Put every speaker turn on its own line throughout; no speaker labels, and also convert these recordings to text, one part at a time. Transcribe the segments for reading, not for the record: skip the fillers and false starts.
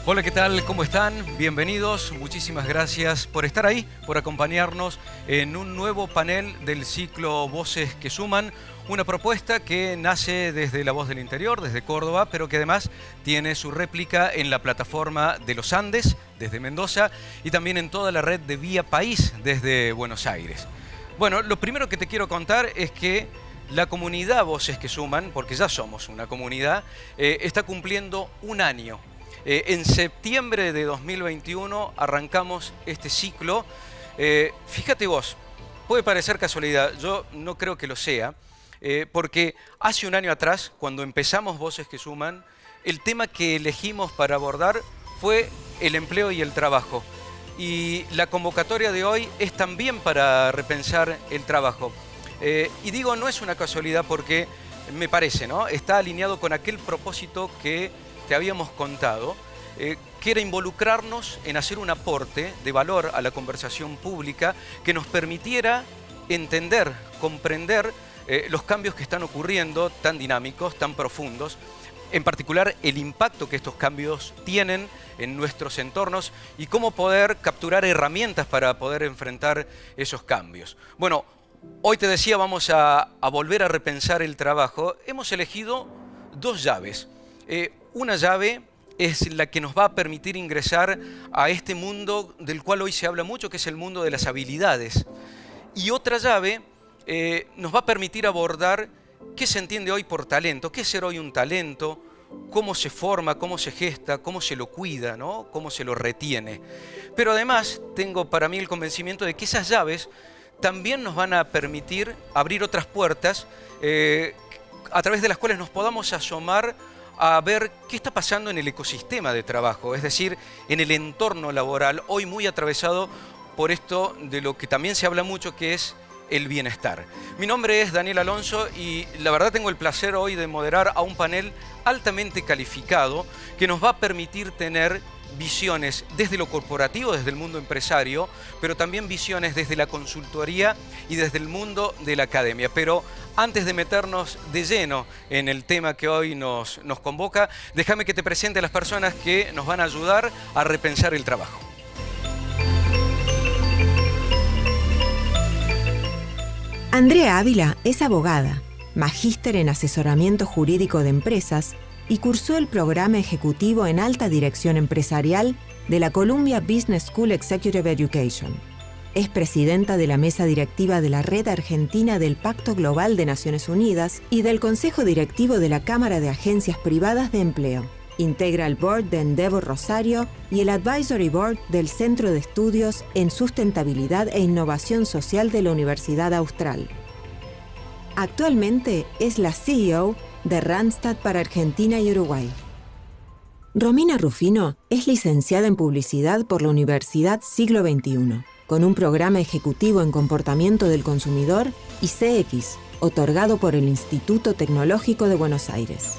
Hola, ¿qué tal? ¿Cómo están? Bienvenidos. Muchísimas gracias por estar ahí, por acompañarnos en un nuevo panel del ciclo Voces que Suman. Una propuesta que nace desde La Voz del Interior, desde Córdoba, pero que además tiene su réplica en la plataforma de los Andes, desde Mendoza, y también en toda la red de Vía País, desde Buenos Aires. Bueno, lo primero que te quiero contar es que la comunidad Voces que Suman, porque ya somos una comunidad, está cumpliendo un año. En septiembre de 2021 arrancamos este ciclo. Fíjate vos, puede parecer casualidad, yo no creo que lo sea, porque hace un año atrás, cuando empezamos Voces que Suman, el tema que elegimos para abordar fue el empleo y el trabajo. Y la convocatoria de hoy es también para repensar el trabajo. Y digo, no es una casualidad porque me parece, ¿no? Está alineado con aquel propósito que te habíamos contado, que era involucrarnos en hacer un aporte de valor a la conversación pública que nos permitiera entender, comprender los cambios que están ocurriendo, tan dinámicos, tan profundos, en particular el impacto que estos cambios tienen en nuestros entornos y cómo poder capturar herramientas para poder enfrentar esos cambios. Bueno, hoy te decía, vamos a volver a repensar el trabajo. Hemos elegido dos llaves. Una llave es la que nos va a permitir ingresar a este mundo del cual hoy se habla mucho, que es el mundo de las habilidades. Y otra llave nos va a permitir abordar qué se entiende hoy por talento, qué es ser hoy un talento, cómo se forma, cómo se gesta, cómo se lo cuida, ¿no? Cómo se lo retiene. Pero además tengo para mí el convencimiento de que esas llaves también nos van a permitir abrir otras puertas a través de las cuales nos podamos asomar a ver qué está pasando en el ecosistema de trabajo, es decir, en el entorno laboral, hoy muy atravesado por esto de lo que también se habla mucho, que es el bienestar. Mi nombre es Daniel Alonso y la verdad tengo el placer hoy de moderar a un panel altamente calificado que nos va a permitir tener visiones desde lo corporativo, desde el mundo empresario, pero también visiones desde la consultoría y desde el mundo de la academia. Pero antes de meternos de lleno en el tema que hoy nos convoca, déjame que te presente a las personas que nos van a ayudar a repensar el trabajo.
Andrea Ávila es abogada, magíster en asesoramiento jurídico de empresas y cursó el programa ejecutivo en alta dirección empresarial de la Columbia Business School Executive Education. Es presidenta de la mesa directiva de la Red Argentina del Pacto Global de Naciones Unidas y del Consejo Directivo de la Cámara de Agencias Privadas de Empleo. Integra el Board de Endeavor Rosario y el Advisory Board del Centro de Estudios en Sustentabilidad e Innovación Social de la Universidad Austral. Actualmente es la CEO de Randstad para Argentina y Uruguay. Romina Rufino es licenciada en Publicidad por la Universidad Siglo XXI, con un programa ejecutivo en Comportamiento del Consumidor y CX, otorgado por el Instituto Tecnológico de Buenos Aires.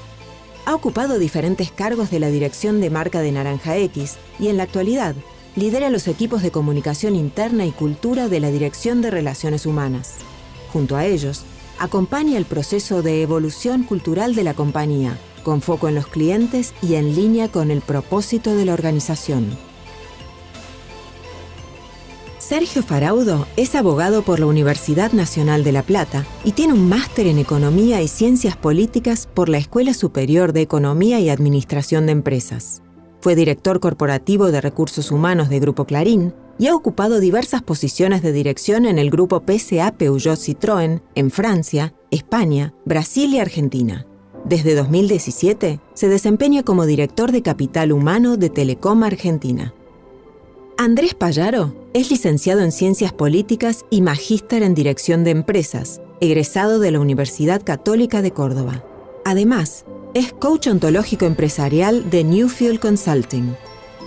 Ha ocupado diferentes cargos de la dirección de marca de Naranja X y en la actualidad lidera los equipos de comunicación interna y cultura de la Dirección de Relaciones Humanas. Junto a ellos, acompaña el proceso de evolución cultural de la compañía, con foco en los clientes y en línea con el propósito de la organización. Sergio Faraudo es abogado por la Universidad Nacional de La Plata y tiene un máster en Economía y Ciencias Políticas por la Escuela Superior de Economía y Administración de Empresas. Fue director corporativo de Recursos Humanos de Grupo Clarín y ha ocupado diversas posiciones de dirección en el grupo PSA Peugeot Citroën en Francia, España, Brasil y Argentina. Desde 2017 se desempeña como director de Capital Humano de Telecom Argentina. Andrés Payaro es licenciado en Ciencias Políticas y magíster en Dirección de Empresas, egresado de la Universidad Católica de Córdoba. Además, es coach ontológico empresarial de Newfield Consulting.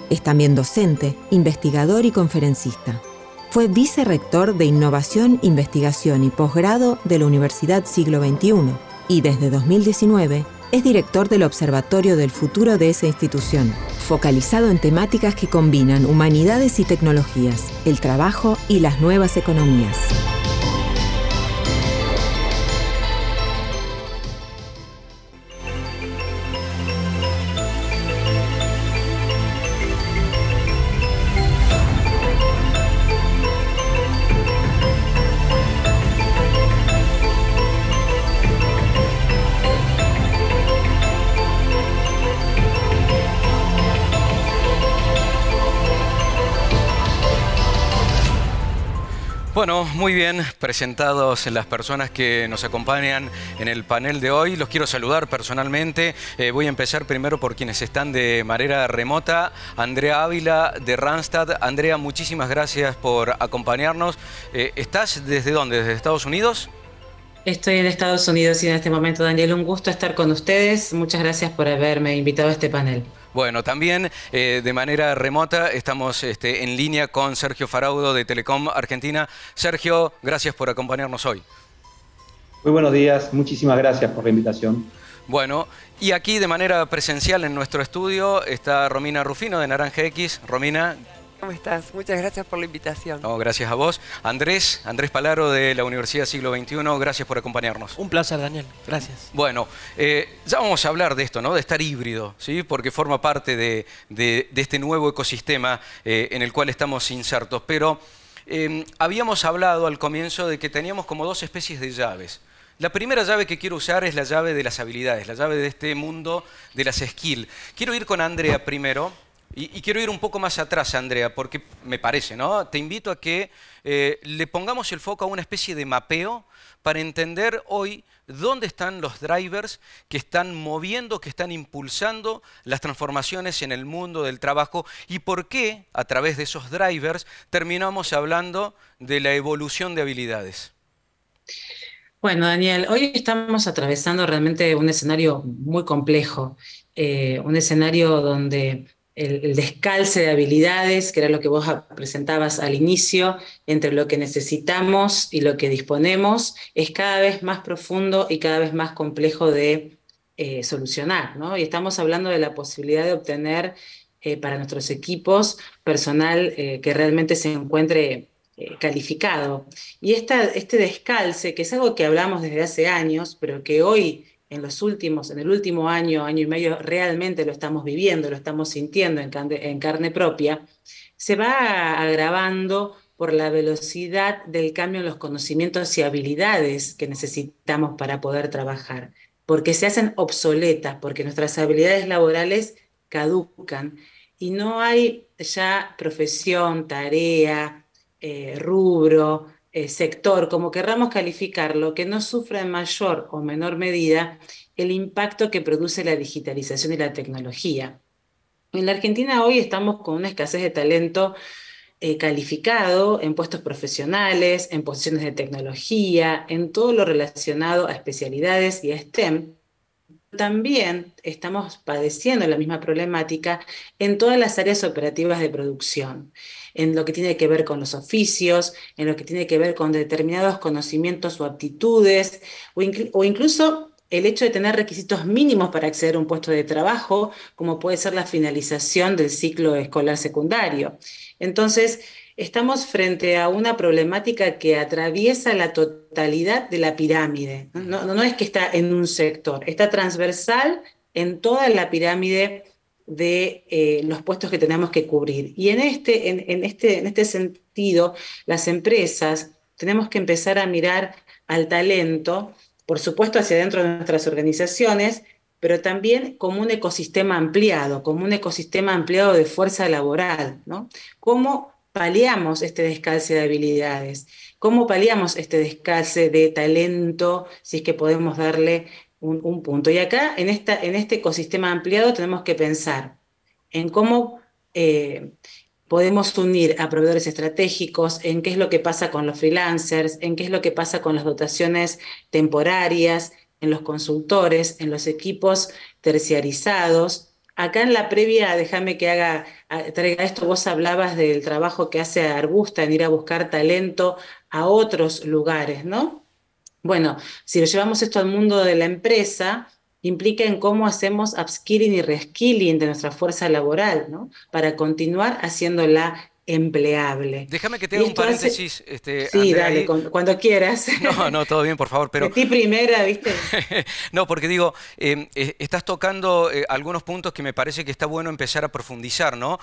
Es también docente, investigador y conferencista. Fue vicerrector de Innovación, Investigación y Posgrado de la Universidad Siglo XXI y desde 2019 es director del Observatorio del Futuro de esa institución, focalizado en temáticas que combinan humanidades y tecnologías, el trabajo y las nuevas economías.
Bueno, muy bien presentados las personas que nos acompañan en el panel de hoy. Los quiero saludar personalmente. Voy a empezar primero por quienes están de manera remota. Andrea Ávila de Randstad. Andrea, muchísimas gracias por acompañarnos. ¿Estás desde dónde? ¿Desde Estados Unidos?
Estoy en Estados Unidos y en este momento, Daniel, un gusto estar con ustedes. Muchas gracias por haberme invitado a este panel.
Bueno, también de manera remota estamos en línea con Sergio Faraudo de Telecom Argentina. Sergio, gracias por acompañarnos hoy.
Muy buenos días, muchísimas gracias por la invitación.
Bueno, y aquí de manera presencial en nuestro estudio está Romina Rufino de Naranja X. Romina.
¿Cómo estás? Muchas gracias por la invitación.
No, gracias a vos. Andrés Palaro de la Universidad Siglo XXI, gracias por acompañarnos.
Un placer, Daniel. Gracias.
Bueno, ya vamos a hablar de esto, ¿no? De estar híbrido, ¿sí? Porque forma parte de este nuevo ecosistema en el cual estamos insertos. Pero habíamos hablado al comienzo de que teníamos como dos especies de llaves. La primera llave que quiero usar es la llave de las habilidades, la llave de este mundo de las skills. Quiero ir con Andrea primero. Y quiero ir un poco más atrás, Andrea, porque me parece, ¿no? Te invito a que le pongamos el foco a una especie de mapeo para entender hoy dónde están los drivers que están moviendo, que están impulsando las transformaciones en el mundo del trabajo y por qué, a través de esos drivers, terminamos hablando de la evolución de habilidades.
Bueno, Daniel, hoy estamos atravesando realmente un escenario muy complejo, un escenario donde el descalce de habilidades, que era lo que vos presentabas al inicio, entre lo que necesitamos y lo que disponemos, es cada vez más profundo y cada vez más complejo de solucionar, ¿no? Y estamos hablando de la posibilidad de obtener para nuestros equipos personal que realmente se encuentre calificado. Y este descalce, que es algo que hablamos desde hace años, pero que hoy en el último año, año y medio, realmente lo estamos viviendo, lo estamos sintiendo en carne propia, se va agravando por la velocidad del cambio en los conocimientos y habilidades que necesitamos para poder trabajar, porque se hacen obsoletas, porque nuestras habilidades laborales caducan y no hay ya profesión, tarea, rubro, sector, como querramos calificarlo, que no sufra en mayor o menor medida el impacto que produce la digitalización y la tecnología. En la Argentina hoy estamos con una escasez de talento calificado en puestos profesionales, en posiciones de tecnología, en todo lo relacionado a especialidades y a STEM. También estamos padeciendo la misma problemática en todas las áreas operativas de producción, en lo que tiene que ver con los oficios, en lo que tiene que ver con determinados conocimientos o aptitudes, o incluso el hecho de tener requisitos mínimos para acceder a un puesto de trabajo, como puede ser la finalización del ciclo escolar secundario. Entonces, estamos frente a una problemática que atraviesa la totalidad de la pirámide. No es que está en un sector, está transversal en toda la pirámide de los puestos que tenemos que cubrir. Y en este sentido, las empresas tenemos que empezar a mirar al talento, por supuesto hacia dentro de nuestras organizaciones, pero también como un ecosistema ampliado de fuerza laboral, ¿no? ¿Cómo paliamos este descalce de habilidades? ¿Cómo paliamos este descalce de talento, si es que podemos darle un punto? Y acá, en este ecosistema ampliado, tenemos que pensar en cómo podemos unir a proveedores estratégicos, en qué es lo que pasa con los freelancers, en qué es lo que pasa con las dotaciones temporarias, en los consultores, en los equipos terciarizados. Acá en la previa, déjame que traiga esto, vos hablabas del trabajo que hace Arbusta en ir a buscar talento a otros lugares, ¿no? Bueno, si lo llevamos esto al mundo de la empresa, implica en cómo hacemos upskilling y reskilling de nuestra fuerza laboral, ¿no? Para continuar haciéndola empleable.
Déjame que te haga un paréntesis.
Sí, Andrea, dale, cuando quieras.
No, todo bien, por favor. Pero
de ti primera, ¿viste?
No, porque digo, estás tocando algunos puntos que me parece que está bueno empezar a profundizar, ¿no?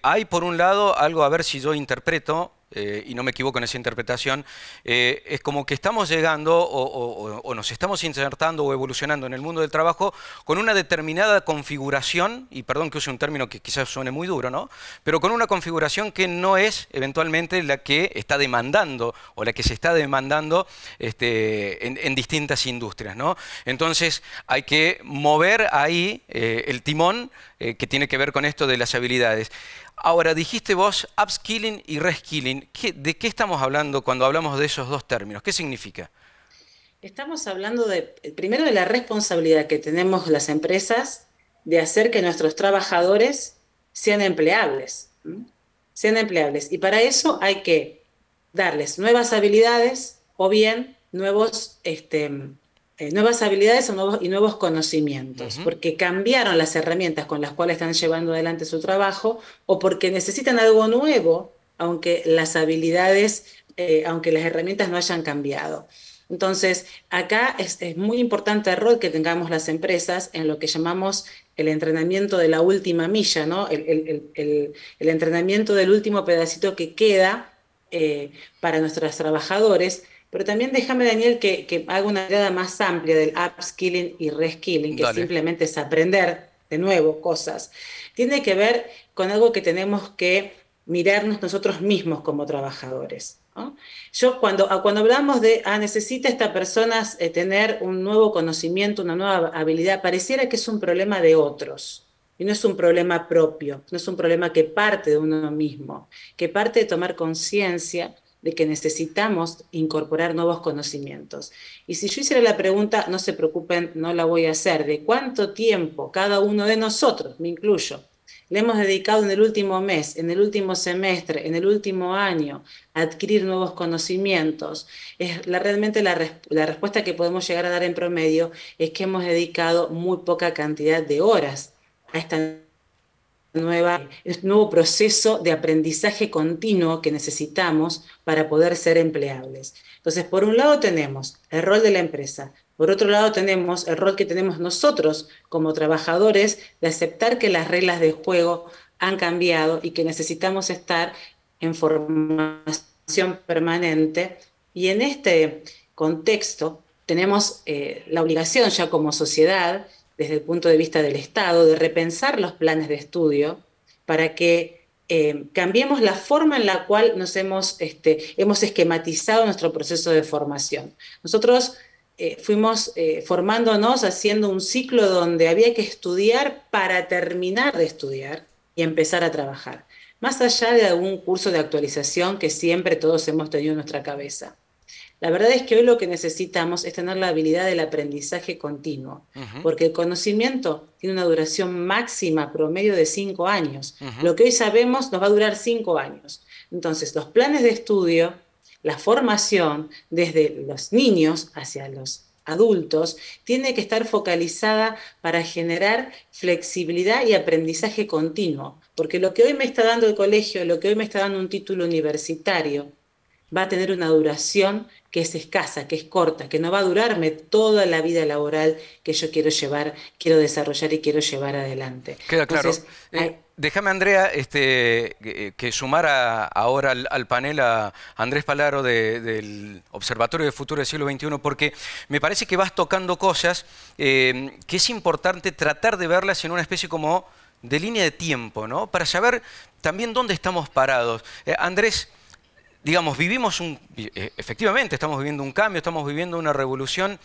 Hay, por un lado, algo, a ver si yo interpreto, y no me equivoco en esa interpretación, es como que estamos llegando o nos estamos insertando o evolucionando en el mundo del trabajo con una determinada configuración, y perdón que use un término que quizás suene muy duro, ¿no? Pero con una configuración que no es eventualmente la que está demandando o la que se está demandando en distintas industrias, ¿no? Entonces hay que mover ahí el timón que tiene que ver con esto de las habilidades. Ahora, dijiste vos upskilling y reskilling. ¿De qué estamos hablando cuando hablamos de esos dos términos? ¿Qué significa?
Estamos hablando primero de la responsabilidad que tenemos las empresas de hacer que nuestros trabajadores sean empleables. Sean empleables. Y para eso hay que darles nuevas habilidades o bien nuevas habilidades y nuevos conocimientos, porque cambiaron las herramientas con las cuales están llevando adelante su trabajo o porque necesitan algo nuevo, aunque las habilidades, aunque las herramientas no hayan cambiado. Entonces, acá es muy importante el rol que tengamos las empresas en lo que llamamos el entrenamiento de la última milla, ¿no? El entrenamiento del último pedacito que queda para nuestros trabajadores. Pero también déjame, Daniel, que haga una mirada más amplia del upskilling y reskilling, que simplemente es aprender de nuevo cosas. Tiene que ver con algo que tenemos que mirarnos nosotros mismos como trabajadores, ¿no? Yo cuando hablamos de, necesita esta persona tener un nuevo conocimiento, una nueva habilidad, pareciera que es un problema de otros. Y no es un problema propio, no es un problema que parte de uno mismo, que parte de tomar conciencia de que necesitamos incorporar nuevos conocimientos. Y si yo hiciera la pregunta, no se preocupen, no la voy a hacer, de cuánto tiempo cada uno de nosotros, me incluyo, le hemos dedicado en el último mes, en el último semestre, en el último año, a adquirir nuevos conocimientos, realmente la respuesta que podemos llegar a dar en promedio es que hemos dedicado muy poca cantidad de horas a esta nuevo proceso de aprendizaje continuo que necesitamos para poder ser empleables. Entonces, por un lado tenemos el rol de la empresa, por otro lado tenemos el rol que tenemos nosotros como trabajadores de aceptar que las reglas del juego han cambiado y que necesitamos estar en formación permanente. Y en este contexto tenemos la obligación ya como sociedad, desde el punto de vista del Estado, de repensar los planes de estudio para que cambiemos la forma en la cual nos hemos esquematizado nuestro proceso de formación. Nosotros fuimos formándonos haciendo un ciclo donde había que estudiar para terminar de estudiar y empezar a trabajar, más allá de algún curso de actualización que siempre todos hemos tenido en nuestra cabeza. La verdad es que hoy lo que necesitamos es tener la habilidad del aprendizaje continuo, porque el conocimiento tiene una duración máxima promedio de 5 años. Lo que hoy sabemos nos va a durar 5 años. Entonces, los planes de estudio, la formación desde los niños hacia los adultos, tiene que estar focalizada para generar flexibilidad y aprendizaje continuo, porque lo que hoy me está dando el colegio, lo que hoy me está dando un título universitario, va a tener una duración que es escasa, que es corta, que no va a durarme toda la vida laboral que yo quiero desarrollar y quiero llevar adelante.
Queda claro. Entonces, déjame, Andrea, que sumara ahora al panel a Andrés Palaro del Observatorio de Futuro del Siglo XXI, porque me parece que vas tocando cosas que es importante tratar de verlas en una especie como de línea de tiempo, ¿no? Para saber también dónde estamos parados. Andrés, digamos, efectivamente estamos viviendo un cambio, estamos viviendo una revolución.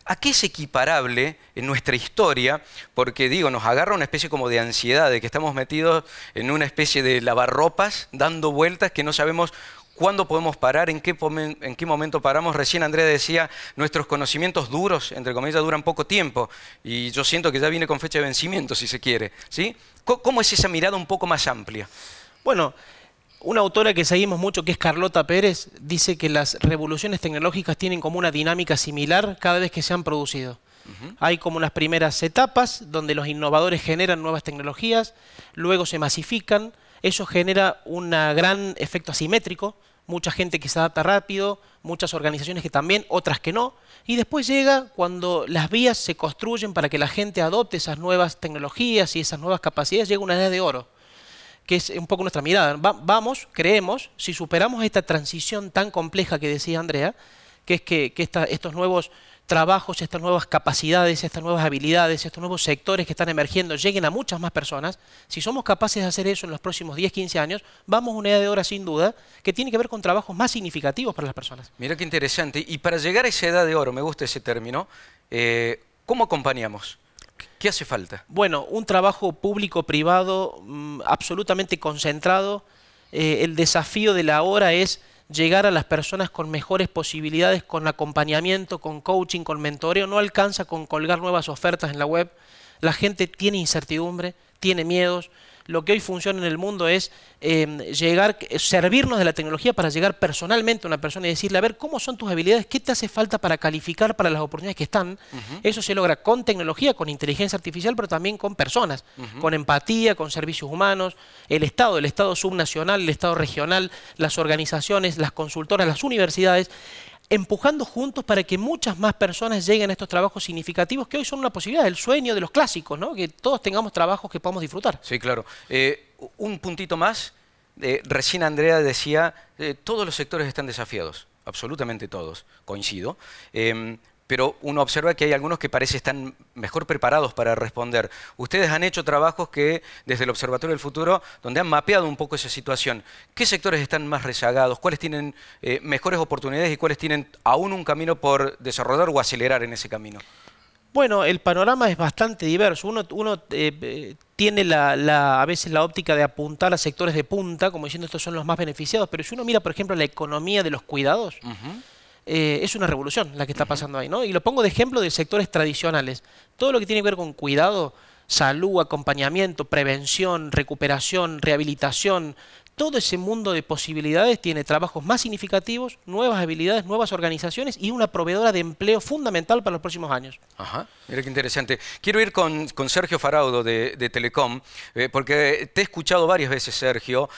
¿A qué es equiparable en nuestra historia? Porque, digo, nos agarra una especie como de ansiedad, de que estamos metidos en una especie de lavarropas, dando vueltas, que no sabemos cuándo podemos parar, en qué momento paramos. Recién Andrea decía, nuestros conocimientos duros, entre comillas, duran poco tiempo. Y yo siento que ya viene con fecha de vencimiento, si se quiere, ¿sí? ¿Cómo es esa mirada un poco más amplia?
Bueno, una autora que seguimos mucho, que es Carlota Pérez, dice que las revoluciones tecnológicas tienen como una dinámica similar cada vez que se han producido. Hay como unas primeras etapas donde los innovadores generan nuevas tecnologías, luego se masifican, eso genera un gran efecto asimétrico, mucha gente que se adapta rápido, muchas organizaciones que también, otras que no, y después llega cuando las vías se construyen para que la gente adopte esas nuevas tecnologías y esas nuevas capacidades, llega una edad de oro. que es un poco nuestra mirada. Vamos, creemos, si superamos esta transición tan compleja que decía Andrea, que es que estos nuevos trabajos, estas nuevas capacidades, estas nuevas habilidades, estos nuevos sectores que están emergiendo lleguen a muchas más personas, si somos capaces de hacer eso en los próximos 10, 15 años, vamos a una edad de oro sin duda que tiene que ver con trabajos más significativos para las personas.
Mira qué interesante. Y para llegar a esa edad de oro, me gusta ese término, ¿cómo acompañamos? ¿Qué hace falta?
Bueno, un trabajo público-privado absolutamente concentrado. El desafío de la hora es llegar a las personas con mejores posibilidades, con acompañamiento, con coaching, con mentoreo. No alcanza con colgar nuevas ofertas en la web. La gente tiene incertidumbre, tiene miedos. Lo que hoy funciona en el mundo es servirnos de la tecnología para llegar personalmente a una persona y decirle, a ver, ¿cómo son tus habilidades? ¿Qué te hace falta para calificar para las oportunidades que están? Eso se logra con tecnología, con inteligencia artificial, pero también con personas, con empatía, con servicios humanos, el Estado subnacional, el Estado regional, las organizaciones, las consultoras, las universidades, empujando juntos para que muchas más personas lleguen a estos trabajos significativos que hoy son una posibilidad, el sueño de los clásicos, ¿no? Que todos tengamos trabajos que podamos disfrutar.
Sí, claro. Un puntito más. Recién Andrea decía, todos los sectores están desafiados, absolutamente todos, coincido. Pero uno observa que hay algunos que parece están mejor preparados para responder. Ustedes han hecho trabajos que, desde el Observatorio del Futuro, donde han mapeado un poco esa situación. ¿Qué sectores están más rezagados? ¿Cuáles tienen mejores oportunidades y cuáles tienen aún un camino por desarrollar o acelerar en ese camino?
Bueno, el panorama es bastante diverso. Uno tiene a veces la óptica de apuntar a sectores de punta, como diciendo estos son los más beneficiados, pero si uno mira, por ejemplo, la economía de los cuidados, es una revolución la que está pasando ahí, ¿no? Y lo pongo de ejemplo de sectores tradicionales. Todo lo que tiene que ver con cuidado, salud, acompañamiento, prevención, recuperación, rehabilitación, todo ese mundo de posibilidades tiene trabajos más significativos, nuevas habilidades, nuevas organizaciones y una proveedora de empleo fundamental para los próximos años.
Ajá, mira qué interesante. Quiero ir con Sergio Faraudo de Telecom, porque te he escuchado varias veces, Sergio,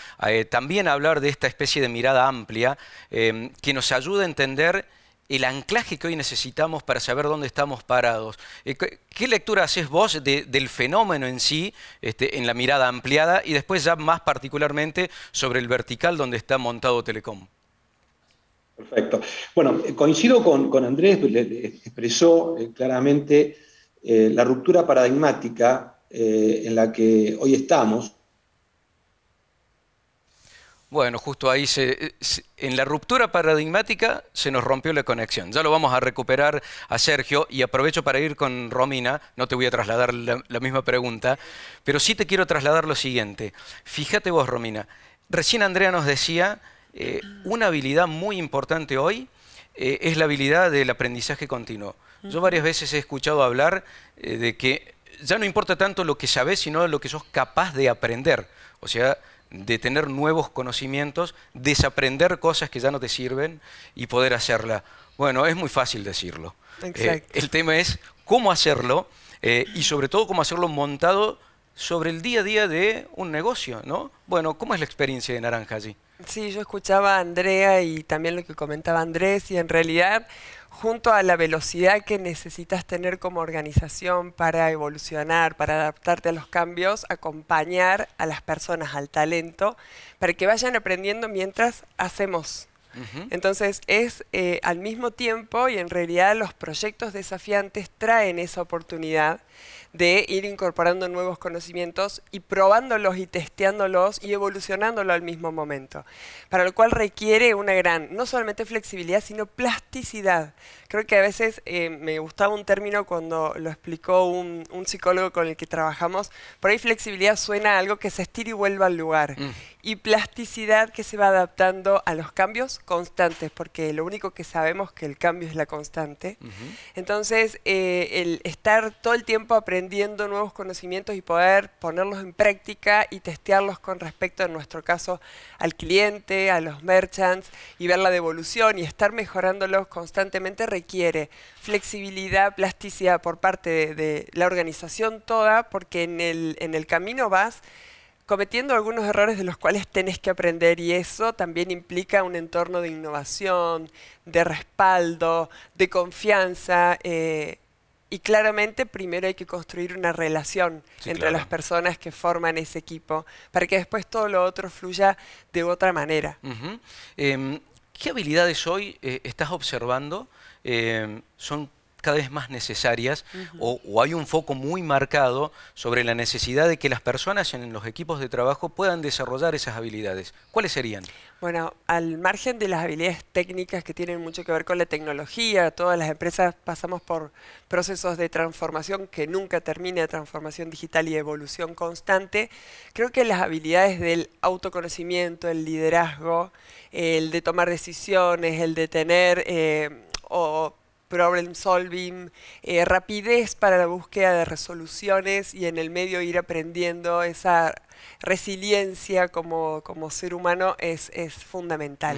también hablar de esta especie de mirada amplia que nos ayuda a entender el anclaje que hoy necesitamos para saber dónde estamos parados. ¿Qué lectura haces vos del fenómeno en sí, en la mirada ampliada, y después ya más particularmente sobre el vertical donde está montado Telecom?
Perfecto. Bueno, coincido con Andrés, le expresó claramente la ruptura paradigmática en la que hoy estamos.
Bueno, justo ahí, en la ruptura paradigmática se nos rompió la conexión. Ya lo vamos a recuperar a Sergio y aprovecho para ir con Romina. No te voy a trasladar la misma pregunta, pero sí te quiero trasladar lo siguiente. Fíjate vos, Romina, recién Andrea nos decía, una habilidad muy importante hoy es la habilidad del aprendizaje continuo. Yo varias veces he escuchado hablar de que ya no importa tanto lo que sabés, sino lo que sos capaz de aprender. O sea, de tener nuevos conocimientos, desaprender cosas que ya no te sirven y poder hacerla. Bueno, es muy fácil decirlo. El tema es cómo hacerlo y sobre todo cómo hacerlo montado sobre el día a día de un negocio, ¿no? Bueno, ¿cómo es la experiencia de Naranja allí?
Sí, yo escuchaba a Andrea y también lo que comentaba Andrés, y en realidad, junto a la velocidad que necesitas tener como organización para evolucionar, para adaptarte a los cambios, acompañar a las personas, al talento, para que vayan aprendiendo mientras hacemos. Entonces es al mismo tiempo, y en realidad los proyectos desafiantes traen esa oportunidad de ir incorporando nuevos conocimientos y probándolos y testeándolos y evolucionándolo al mismo momento. Para lo cual requiere una gran, no solamente flexibilidad, sino plasticidad. Creo que a veces me gustaba un término cuando lo explicó un psicólogo con el que trabajamos. Por ahí flexibilidad suena a algo que se estira y vuelva al lugar. Y plasticidad que se va adaptando a los cambios constantes, porque lo único que sabemos que el cambio es la constante. Entonces, el estar todo el tiempo aprendiendo nuevos conocimientos y poder ponerlos en práctica y testearlos con respecto, en nuestro caso, al cliente, a los merchants, y ver la devolución y estar mejorándolos constantemente requiere flexibilidad, plasticidad por parte de la organización toda, porque en el camino vas cometiendo algunos errores de los cuales tenés que aprender, y eso también implica un entorno de innovación, de respaldo, de confianza, y Y claramente primero hay que construir una relación entre las personas que forman ese equipo para que después todo lo otro fluya de otra manera.
¿Qué habilidades hoy estás observando son cada vez más necesarias o hay un foco muy marcado sobre la necesidad de que las personas en los equipos de trabajo puedan desarrollar esas habilidades? ¿Cuáles serían?
Bueno, al margen de las habilidades técnicas que tienen mucho que ver con la tecnología, todas las empresas pasamos por procesos de transformación que nunca termina, de transformación digital y evolución constante. Creo que las habilidades del autoconocimiento, el liderazgo, el de tomar decisiones, el de tener problem solving, rapidez para la búsqueda de resoluciones y en el medio ir aprendiendo esa resiliencia como ser humano es fundamental.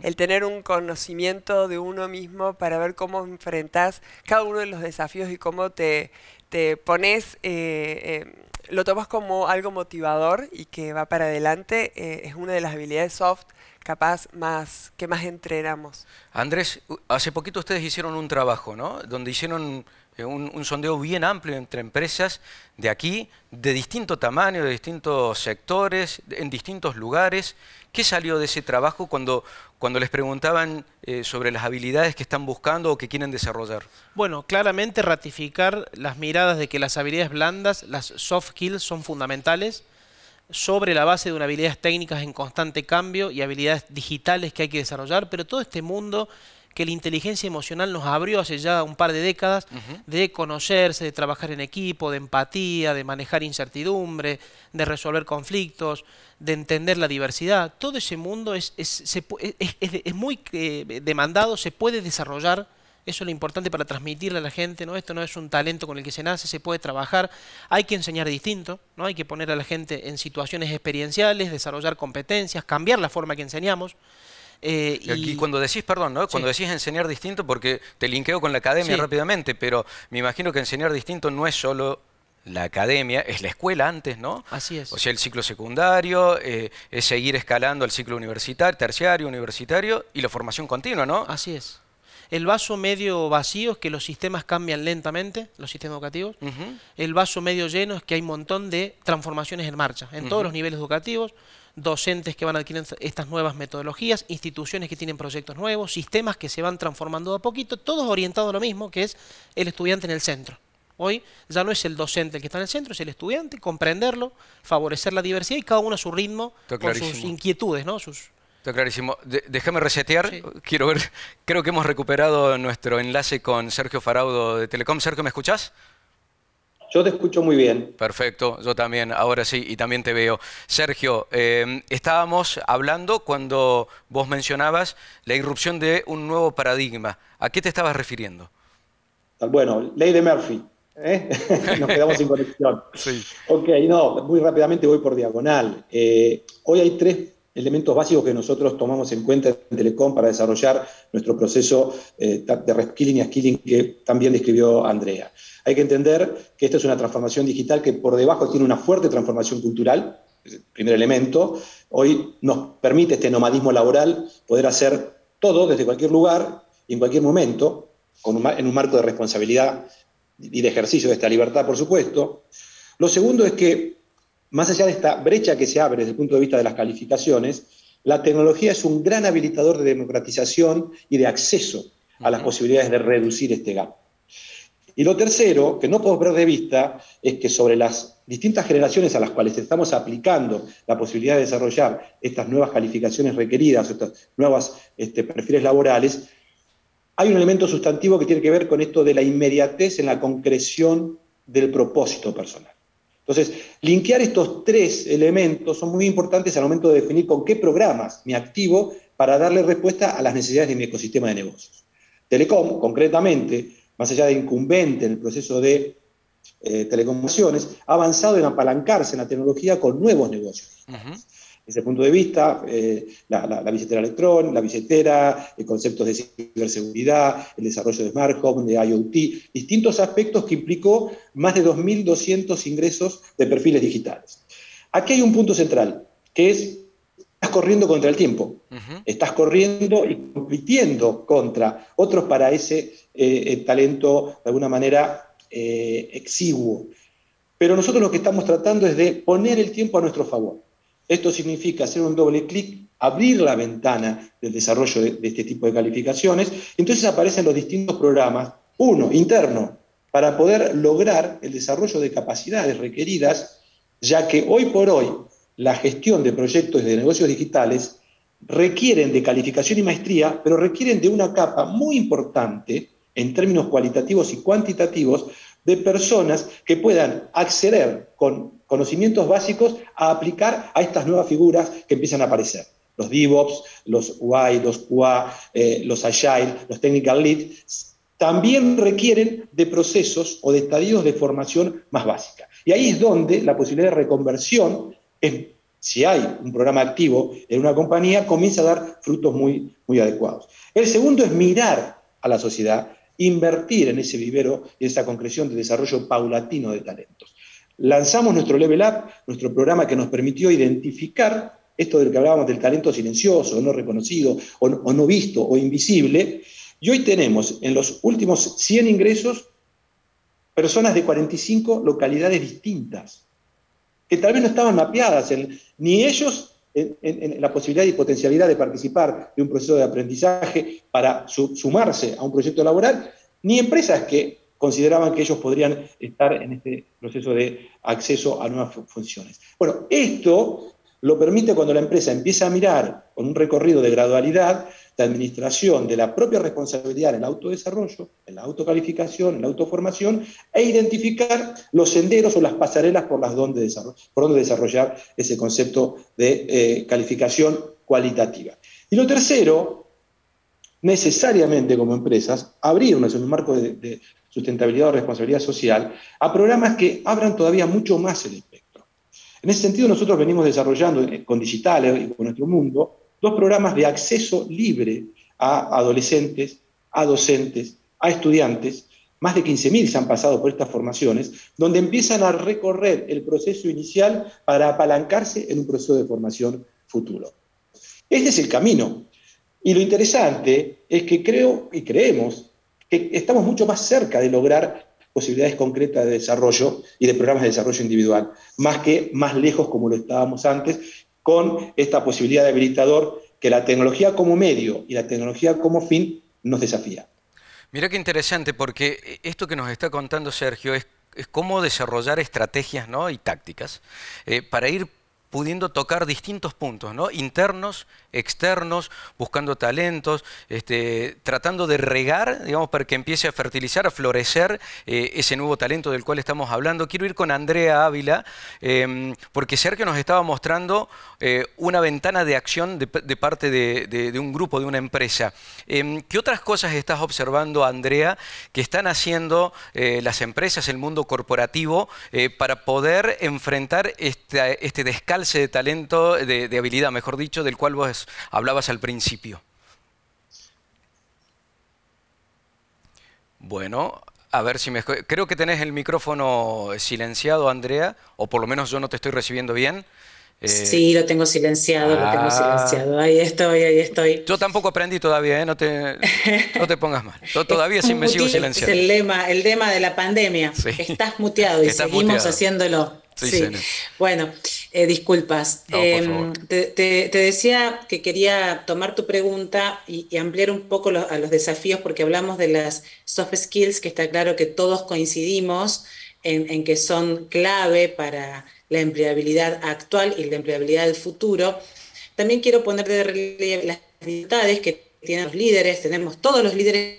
El tener un conocimiento de uno mismo para ver cómo enfrentás cada uno de los desafíos y cómo te pones, lo tomas como algo motivador y que va para adelante, es una de las habilidades soft capaz que más entrenamos.
Andrés, hace poquito ustedes hicieron un trabajo, ¿no? Donde hicieron un sondeo bien amplio entre empresas de aquí, de distinto tamaño, de distintos sectores, en distintos lugares. ¿Qué salió de ese trabajo cuando les preguntaban sobre las habilidades que están buscando o que quieren desarrollar?
Bueno, claramente ratificar las miradas de que las habilidades blandas, las soft skills, son fundamentales, sobre la base de unas habilidades técnicas en constante cambio y habilidades digitales que hay que desarrollar, pero todo este mundo que la inteligencia emocional nos abrió hace ya un par de décadas, de conocerse, de trabajar en equipo, de empatía, de manejar incertidumbre, de resolver conflictos, de entender la diversidad. Todo ese mundo es muy demandado, se puede desarrollar. Eso es lo importante para transmitirle a la gente, ¿no? Esto no es un talento con el que se nace, se puede trabajar. Hay que enseñar distinto, ¿no? Hay que poner a la gente en situaciones experienciales, desarrollar competencias, cambiar la forma que enseñamos.
Y cuando decís, perdón, ¿no? Cuando decís enseñar distinto, porque te linkeo con la academia rápidamente, pero me imagino que enseñar distinto no es solo la academia, es la escuela antes, ¿no?
Así es.
O sea, el ciclo secundario, es seguir escalando al ciclo universitario, terciario, universitario y la formación continua, ¿no?
Así es. El vaso medio vacío es que los sistemas cambian lentamente, los sistemas educativos. El vaso medio lleno es que hay un montón de transformaciones en marcha, en todos los niveles educativos, docentes que van adquiriendo estas nuevas metodologías, instituciones que tienen proyectos nuevos, sistemas que se van transformando de a poquito, todos orientados a lo mismo, que es el estudiante en el centro. Hoy ya no es el docente el que está en el centro, es el estudiante, comprenderlo, favorecer la diversidad y cada uno a su ritmo, con sus inquietudes, ¿no?
Está clarísimo. Déjame resetear. Sí. Quiero ver, creo que hemos recuperado nuestro enlace con Sergio Faraudo de Telecom. Sergio, ¿me escuchás?
Yo te escucho muy bien.
Perfecto, yo también, ahora sí, y también te veo. Sergio, estábamos hablando cuando vos mencionabas la irrupción de un nuevo paradigma. ¿A qué te estabas refiriendo?
Bueno, ley de Murphy. Nos quedamos sin conexión.
Sí.
Ok, no, muy rápidamente voy por diagonal. Hoy hay tres elementos básicos que nosotros tomamos en cuenta en Telecom para desarrollar nuestro proceso de reskilling y skilling que también describió Andrea. Hay que entender que esta es una transformación digital que por debajo tiene una fuerte transformación cultural, es el primer elemento. Hoy nos permite este nomadismo laboral poder hacer todo desde cualquier lugar y en cualquier momento, en un marco de responsabilidad y de ejercicio de esta libertad, por supuesto. Lo segundo es que, más allá de esta brecha que se abre desde el punto de vista de las calificaciones, la tecnología es un gran habilitador de democratización y de acceso a las posibilidades de reducir este gap. Y lo tercero, que no podemos perder de vista, es que sobre las distintas generaciones a las cuales estamos aplicando la posibilidad de desarrollar estas nuevas calificaciones requeridas, estos nuevos perfiles laborales, hay un elemento sustantivo que tiene que ver con esto de la inmediatez en la concreción del propósito personal. Entonces, linkear estos tres elementos son muy importantes al momento de definir con qué programas me activo para darle respuesta a las necesidades de mi ecosistema de negocios. Telecom, concretamente, más allá de incumbente en el proceso de telecomunicaciones, ha avanzado en apalancarse en la tecnología con nuevos negocios. Desde ese punto de vista, la billetera electrónica, la billetera, conceptos de ciberseguridad, el desarrollo de Smart Home, de IoT, distintos aspectos que implicó más de 2.200 ingresos de perfiles digitales. Aquí hay un punto central, que es, estás corriendo contra el tiempo, estás corriendo y compitiendo contra otros para ese talento, de alguna manera, exiguo. Pero nosotros lo que estamos tratando es de poner el tiempo a nuestro favor. Esto significa hacer un doble clic, abrir la ventana del desarrollo de este tipo de calificaciones, y entonces aparecen los distintos programas, uno, interno, para poder lograr el desarrollo de capacidades requeridas, ya que hoy por hoy la gestión de proyectos de negocios digitales requieren de calificación y maestría, pero requieren de una capa muy importante en términos cualitativos y cuantitativos de personas que puedan acceder con conocimientos básicos a aplicar a estas nuevas figuras que empiezan a aparecer. Los DevOps, los UI, los QA, los Agile, los Technical Lead, también requieren de procesos o de estadios de formación más básica. Y ahí es donde la posibilidad de reconversión, si hay un programa activo en una compañía, comienza a dar frutos muy, muy adecuados. El segundo es mirar a la sociedad, invertir en ese vivero y esa concreción de desarrollo paulatino de talentos. Lanzamos nuestro Level Up, nuestro programa que nos permitió identificar esto del que hablábamos del talento silencioso, no reconocido, o no visto, o invisible, y hoy tenemos en los últimos 100 ingresos personas de 45 localidades distintas, que tal vez no estaban mapeadas, ni ellos en la posibilidad y potencialidad de participar de un proceso de aprendizaje para sumarse a un proyecto laboral, ni empresas que consideraban que ellos podrían estar en este proceso de acceso a nuevas funciones. Bueno, esto lo permite cuando la empresa empieza a mirar con un recorrido de gradualidad de administración de la propia responsabilidad en el autodesarrollo, en la autocalificación, en la autoformación, e identificar los senderos o las pasarelas por donde desarrollar ese concepto de calificación cualitativa. Y lo tercero, necesariamente como empresas, abrirnos en un marco de sustentabilidad o responsabilidad social a programas que abran todavía mucho más el espectro. En ese sentido, nosotros venimos desarrollando con Digitales y con Nuestro Mundo 2 programas de acceso libre a adolescentes, a docentes, a estudiantes. Más de 15.000 se han pasado por estas formaciones, donde empiezan a recorrer el proceso inicial para apalancarse en un proceso de formación futuro. Este es el camino. Y lo interesante es que creemos que estamos mucho más cerca de lograr posibilidades concretas de desarrollo y de programas de desarrollo individual, más lejos como lo estábamos antes, con esta posibilidad de habilitador que la tecnología como medio y la tecnología como fin nos desafía.
Mira qué interesante, porque esto que nos está contando Sergio es cómo desarrollar estrategias, ¿no?, y tácticas para ir pudiendo tocar distintos puntos, ¿no?, internos, externos, buscando talentos, tratando de regar, digamos, para que empiece a fertilizar, a florecer ese nuevo talento del cual estamos hablando. Quiero ir con Andrea Ávila, porque Sergio nos estaba mostrando una ventana de acción de parte de un grupo, de una empresa. ¿Qué otras cosas estás observando, Andrea, que están haciendo las empresas, el mundo corporativo, para poder enfrentar este descalce de talento, de habilidad, mejor dicho, del cual vos hablabas al principio? Bueno, a ver si me... Creo que tenés el micrófono silenciado, Andrea, o por lo menos yo no te estoy recibiendo bien.
Sí, lo tengo silenciado, lo tengo silenciado. Ahí estoy, ahí estoy.
Yo tampoco aprendí todavía, no te pongas mal. Todavía sí me sigo silenciando.
Es el lema de la pandemia. Sí. Estás muteado y seguimos haciéndolo.
Sí,
sí. Bueno, disculpas.
No, por favor.
Te decía que quería tomar tu pregunta y ampliar un poco a los desafíos, porque hablamos de las soft skills, que está claro que todos coincidimos en que son clave para la empleabilidad actual y la empleabilidad del futuro. También quiero poner de relieve las dificultades que tienen los líderes. Tenemos todos los líderes.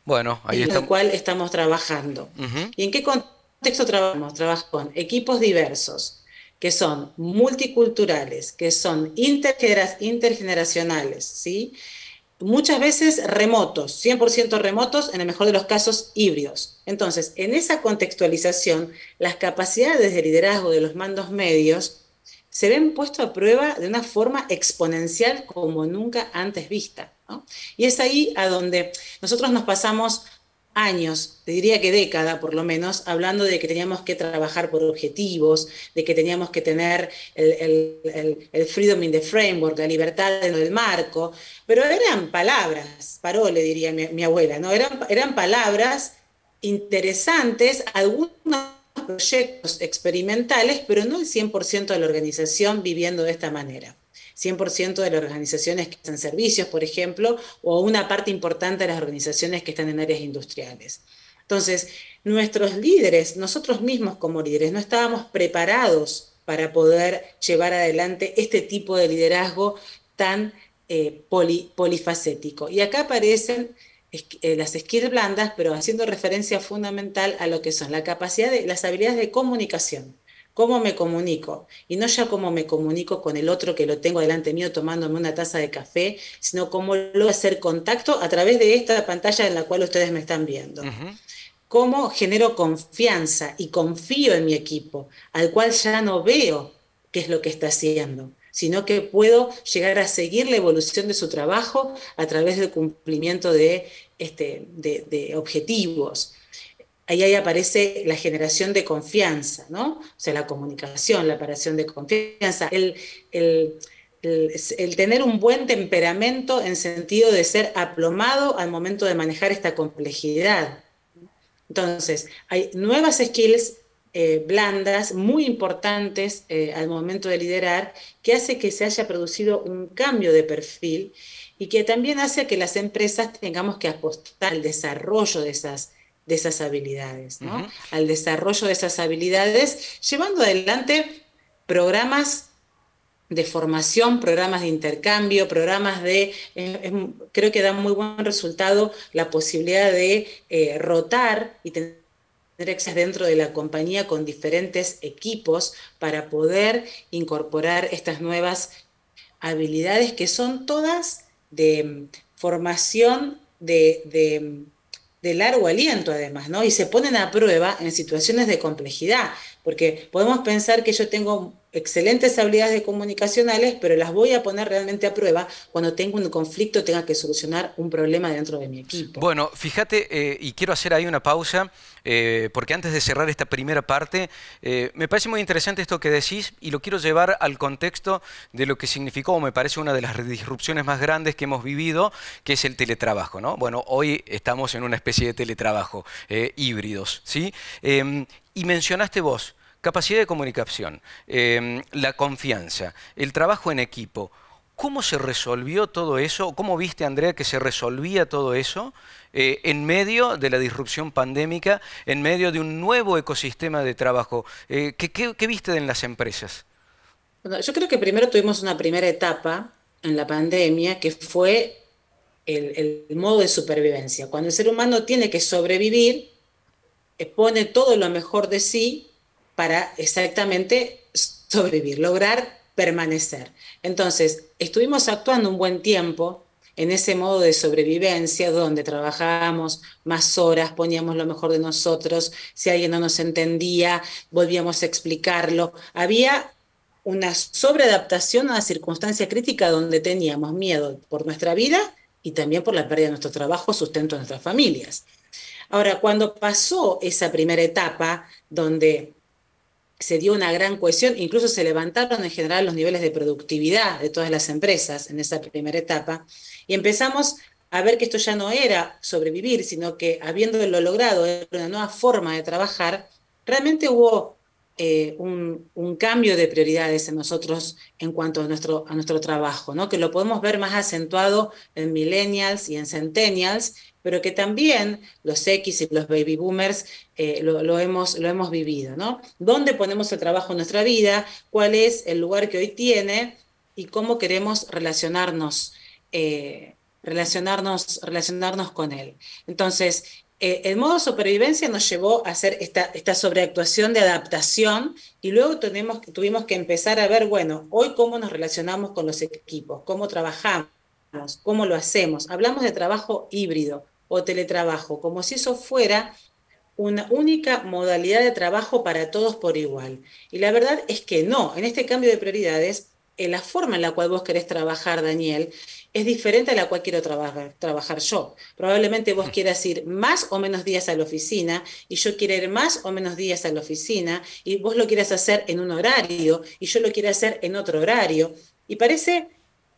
Bueno, ahí está.
En el cual estamos trabajando. ¿Y en qué contexto trabajamos? Trabajamos con equipos diversos, que son multiculturales, que son intergeneracionales, ¿sí? Muchas veces remotos, 100% remotos, en el mejor de los casos híbridos. Entonces, en esa contextualización, las capacidades de liderazgo de los mandos medios se ven puestas a prueba de una forma exponencial como nunca antes vista, ¿no? Y es ahí a donde nosotros nos pasamos años, te diría que década por lo menos, hablando de que teníamos que trabajar por objetivos, de que teníamos que tener el freedom in the framework, la libertad dentro del marco, pero eran palabras, parole diría mi abuela, ¿no? Eran palabras interesantes algunos proyectos experimentales, pero no el 100% de la organización viviendo de esta manera. 100% de las organizaciones que hacen servicios, por ejemplo, o una parte importante de las organizaciones que están en áreas industriales. Entonces, nuestros líderes, nosotros mismos como líderes, no estábamos preparados para poder llevar adelante este tipo de liderazgo tan polifacético. Y acá aparecen las skills blandas, pero haciendo referencia fundamental a lo que son la capacidad de las habilidades de comunicación. Cómo me comunico, y no ya cómo me comunico con el otro que lo tengo delante mío tomándome una taza de café, sino cómo logro hacer contacto a través de esta pantalla en la cual ustedes me están viendo. Cómo genero confianza y confío en mi equipo, al cual ya no veo qué es lo que está haciendo, sino que puedo llegar a seguir la evolución de su trabajo a través del cumplimiento de objetivos. Ahí aparece la generación de confianza, ¿no? O sea, la comunicación, la aparición de confianza, el tener un buen temperamento en sentido de ser aplomado al momento de manejar esta complejidad. Entonces, hay nuevas skills blandas, muy importantes al momento de liderar, que hace que se haya producido un cambio de perfil y que también hace que las empresas tengamos que apostar al desarrollo de esas habilidades, ¿no? Al desarrollo de esas habilidades, llevando adelante programas de formación, programas de intercambio, programas creo que da muy buen resultado la posibilidad de rotar y tener exas dentro de la compañía con diferentes equipos para poder incorporar estas nuevas habilidades que son todas de formación de largo aliento además, ¿no? Y se ponen a prueba en situaciones de complejidad, porque podemos pensar que yo tengo excelentes habilidades comunicacionales, pero las voy a poner realmente a prueba cuando tengo un conflicto, tenga que solucionar un problema dentro de mi equipo.
Bueno, fíjate, y quiero hacer ahí una pausa, porque antes de cerrar esta primera parte, me parece muy interesante esto que decís y lo quiero llevar al contexto de lo que significó, me parece una de las disrupciones más grandes que hemos vivido, que es el teletrabajo, ¿no? Bueno, hoy estamos en una especie de teletrabajo híbridos, ¿sí? Y mencionaste vos, capacidad de comunicación, la confianza, el trabajo en equipo. ¿Cómo se resolvió todo eso? ¿Cómo viste, Andrea, que se resolvía todo eso en medio de la disrupción pandémica, en medio de un nuevo ecosistema de trabajo? ¿Qué viste en las empresas?
Bueno, yo creo que primero tuvimos una primera etapa en la pandemia que fue el modo de supervivencia. Cuando el ser humano tiene que sobrevivir, pone todo lo mejor de sí para exactamente sobrevivir, lograr permanecer. Entonces, estuvimos actuando un buen tiempo en ese modo de sobrevivencia donde trabajábamos más horas, poníamos lo mejor de nosotros, si alguien no nos entendía, volvíamos a explicarlo. Había una sobreadaptación a una circunstancia crítica donde teníamos miedo por nuestra vida y también por la pérdida de nuestro trabajo, sustento de nuestras familias. Ahora, cuando pasó esa primera etapa donde se dio una gran cohesión, incluso se levantaron en general los niveles de productividad de todas las empresas en esa primera etapa, y empezamos a ver que esto ya no era sobrevivir, sino que habiéndolo logrado, era una nueva forma de trabajar, realmente hubo un cambio de prioridades en nosotros en cuanto a nuestro trabajo, ¿no? Que lo podemos ver más acentuado en millennials y en centennials, pero que también los X y los baby boomers lo hemos vivido, ¿no? ¿Dónde ponemos el trabajo en nuestra vida? ¿Cuál es el lugar que hoy tiene? Y cómo queremos relacionarnos con él. Entonces, el modo supervivencia nos llevó a hacer esta sobreactuación de adaptación y luego tuvimos que empezar a ver, bueno, hoy cómo nos relacionamos con los equipos, cómo trabajamos, cómo lo hacemos. Hablamos de trabajo híbrido o teletrabajo, como si eso fuera una única modalidad de trabajo para todos por igual. Y la verdad es que no, en este cambio de prioridades, la forma en la cual vos querés trabajar, Daniel, es diferente a la cual quiero trabajar yo. Probablemente vos quieras ir más o menos días a la oficina y yo quiero ir más o menos días a la oficina y vos lo quieras hacer en un horario y yo lo quiero hacer en otro horario. Y parece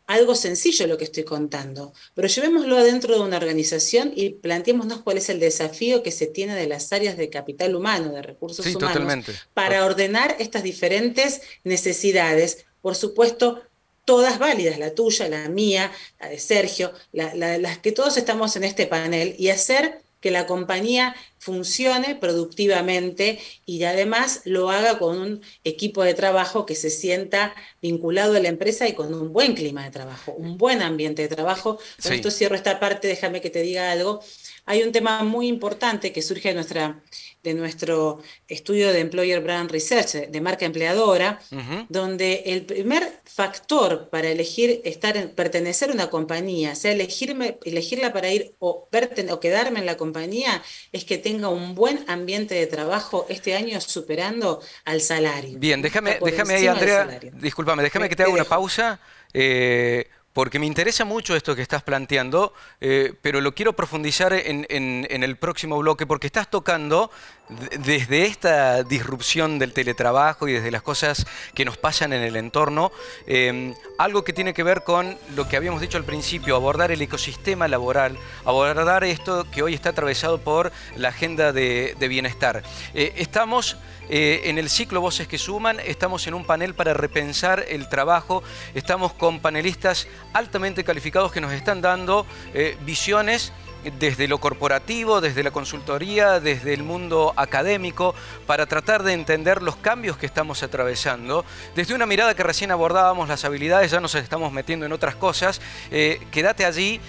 algo sencillo lo que estoy contando, pero llevémoslo adentro de una organización y planteémonos cuál es el desafío que se tiene de las áreas de capital humano, de recursos humanos,
totalmente.
para ordenar estas diferentes necesidades, por supuesto, todas válidas, la tuya, la mía, la de Sergio, las que todos estamos en este panel, y hacer que la compañía funcione productivamente y además lo haga con un equipo de trabajo que se sienta vinculado a la empresa y con un buen clima de trabajo, un buen ambiente de trabajo. Con esto cierro esta parte, déjame que te diga algo. Hay un tema muy importante que surge de nuestro estudio de Employer Brand Research, de marca empleadora, donde el primer factor para elegir pertenecer a una compañía, sea elegirla para ir o quedarme en la compañía, es que tenga un buen ambiente de trabajo, este año superando al salario.
Bien, déjame ahí, Andrea, discúlpame, déjame que te haga una pausa. Porque me interesa mucho esto que estás planteando, pero lo quiero profundizar en el próximo bloque, porque estás tocando desde esta disrupción del teletrabajo y desde las cosas que nos pasan en el entorno, algo que tiene que ver con lo que habíamos dicho al principio, abordar el ecosistema laboral, abordar esto que hoy está atravesado por la agenda de bienestar. Estamos en el ciclo Voces que Suman, estamos en un panel para repensar el trabajo, estamos con panelistas altamente calificados que nos están dando visiones desde lo corporativo, desde la consultoría, desde el mundo académico, para tratar de entender los cambios que estamos atravesando. Desde una mirada que recién abordábamos, las habilidades, ya nos estamos metiendo en otras cosas. Quédate allí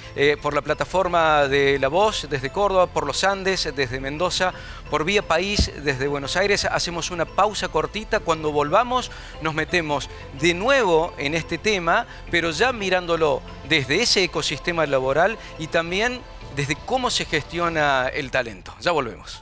por la plataforma de La Voz, desde Córdoba, por los Andes, desde Mendoza, por Vía País, desde Buenos Aires. Hacemos una pausa cortita. Cuando volvamos nos metemos de nuevo en este tema, pero ya mirándolo desde ese ecosistema laboral y también desde cómo se gestiona el talento. Ya volvemos.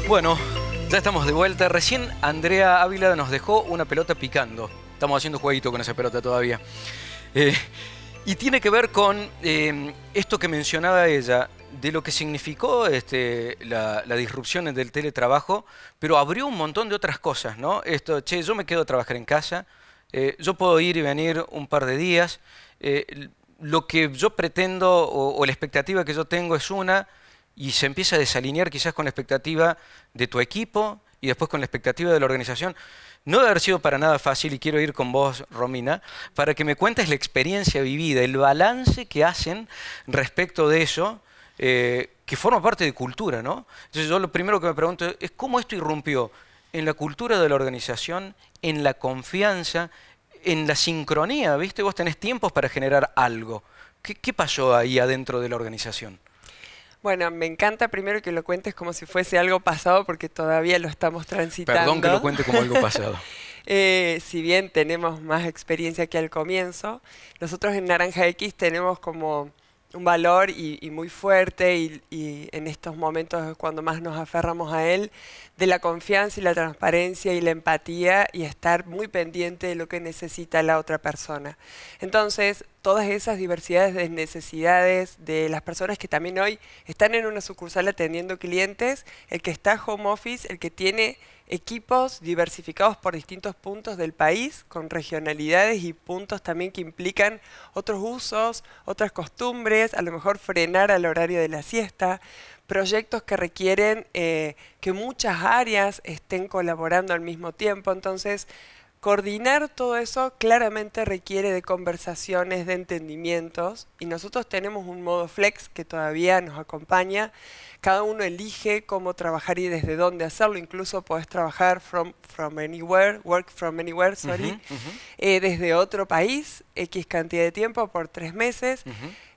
Bueno, ya estamos de vuelta. Recién Andrea Ávila nos dejó una pelota picando. Estamos haciendo jueguito con esa pelota todavía. Y tiene que ver con esto que mencionaba ella, de lo que significó la disrupción del teletrabajo, pero abrió un montón de otras cosas, ¿no? Esto, che, yo me quedo a trabajar en casa, yo puedo ir y venir un par de días, lo que yo pretendo o la expectativa que yo tengo es una, y se empieza a desalinear quizás con la expectativa de tu equipo y después con la expectativa de la organización. No debe haber sido para nada fácil, y quiero ir con vos, Romina, para que me cuentes la experiencia vivida, el balance que hacen respecto de eso, que forma parte de cultura, ¿no? Entonces yo lo primero que me pregunto es cómo esto irrumpió en la cultura de la organización, en la confianza, en la sincronía, ¿viste? Vos tenés tiempos para generar algo. ¿Qué pasó ahí adentro de la organización?
Bueno, me encanta primero que lo cuentes como si fuese algo pasado, porque todavía lo estamos transitando.
Perdón que lo cuente como algo pasado.
Si bien tenemos más experiencia que al comienzo, nosotros en Naranja X tenemos como un valor y muy fuerte, y en estos momentos es cuando más nos aferramos a él, de la confianza y la transparencia y la empatía, y estar muy pendiente de lo que necesita la otra persona. Entonces, todas esas diversidades de necesidades de las personas que también hoy están en una sucursal atendiendo clientes, el que está home office, el que tiene equipos diversificados por distintos puntos del país, con regionalidades y puntos también que implican otros usos, otras costumbres, a lo mejor frenar al horario de la siesta, proyectos que requieren que muchas áreas estén colaborando al mismo tiempo. Entonces, coordinar todo eso claramente requiere de conversaciones, de entendimientos, y nosotros tenemos un modo flex que todavía nos acompaña. Cada uno elige cómo trabajar y desde dónde hacerlo. Incluso podés trabajar from anywhere, work from anywhere, sorry, desde otro país, X cantidad de tiempo, por 3 meses,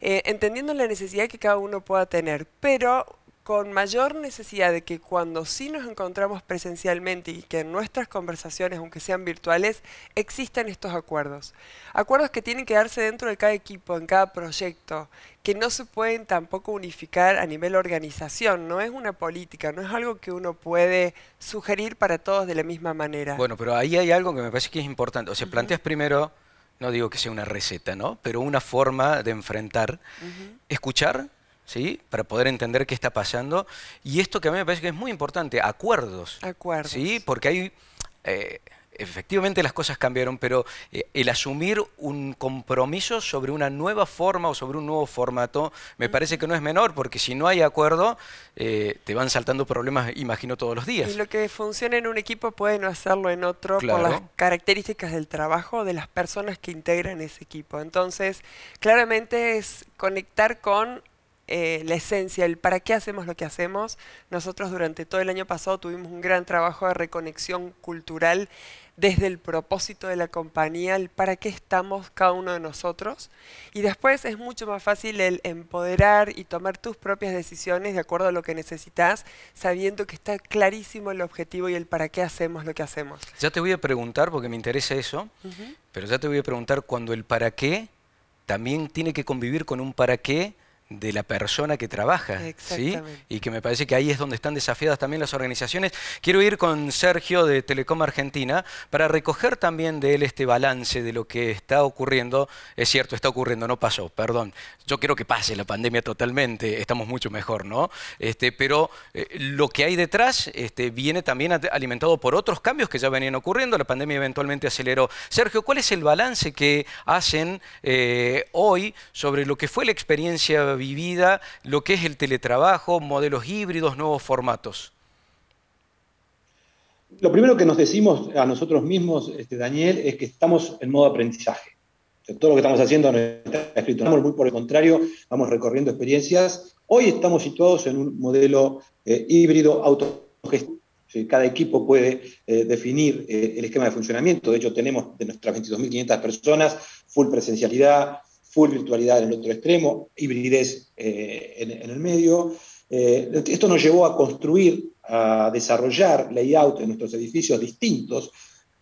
entendiendo la necesidad que cada uno pueda tener, pero con mayor necesidad de que cuando sí nos encontramos presencialmente y que en nuestras conversaciones, aunque sean virtuales, existan estos acuerdos. Acuerdos que tienen que darse dentro de cada equipo, en cada proyecto, que no se pueden tampoco unificar a nivel organización. No es una política, no es algo que uno puede sugerir para todos de la misma manera.
Bueno, pero ahí hay algo que me parece que es importante. O sea, planteas primero, no digo que sea una receta, ¿no? Pero una forma de enfrentar, escuchar, ¿sí? Para poder entender qué está pasando. Y esto que a mí me parece que es muy importante, acuerdos.
Acuerdos.
¿Sí? Porque hay, efectivamente las cosas cambiaron, pero el asumir un compromiso sobre una nueva forma o sobre un nuevo formato, me parece que no es menor, porque si no hay acuerdo, te van saltando problemas, imagino, todos los días.
Y lo que funciona en un equipo puede no hacerlo en otro,
claro,
por las características del trabajo de las personas que integran ese equipo. Entonces, claramente es conectar con la esencia, el para qué hacemos lo que hacemos. Nosotros durante todo el año pasado tuvimos un gran trabajo de reconexión cultural desde el propósito de la compañía, el para qué estamos cada uno de nosotros. Y después es mucho más fácil el empoderar y tomar tus propias decisiones de acuerdo a lo que necesitas, sabiendo que está clarísimo el objetivo y el para qué hacemos lo que hacemos.
Ya te voy a preguntar, porque me interesa eso, pero ya te voy a preguntar cuando el para qué también tiene que convivir con un para qué de la persona que trabaja, ¿sí? Y que me parece que ahí es donde están desafiadas también las organizaciones. Quiero ir con Sergio de Telecom Argentina para recoger también de él este balance de lo que está ocurriendo. Es cierto, está ocurriendo, no pasó, perdón. Yo quiero que pase la pandemia totalmente, estamos mucho mejor, ¿no? Pero lo que hay detrás viene también alimentado por otros cambios que ya venían ocurriendo. La pandemia eventualmente aceleró. Sergio, ¿cuál es el balance que hacen hoy sobre lo que fue la experiencia vivida, lo que es el teletrabajo, modelos híbridos, nuevos formatos?
Lo primero que nos decimos a nosotros mismos, Daniel, es que estamos en modo aprendizaje. O sea, todo lo que estamos haciendo no está escrito, muy por el contrario, vamos recorriendo experiencias. Hoy estamos situados en un modelo híbrido autogestivo. Cada equipo puede definir el esquema de funcionamiento. De hecho, tenemos de nuestras 22.500 personas full presencialidad, full virtualidad en el otro extremo, hibridez en el medio. Esto nos llevó a construir, a desarrollar layout en nuestros edificios distintos.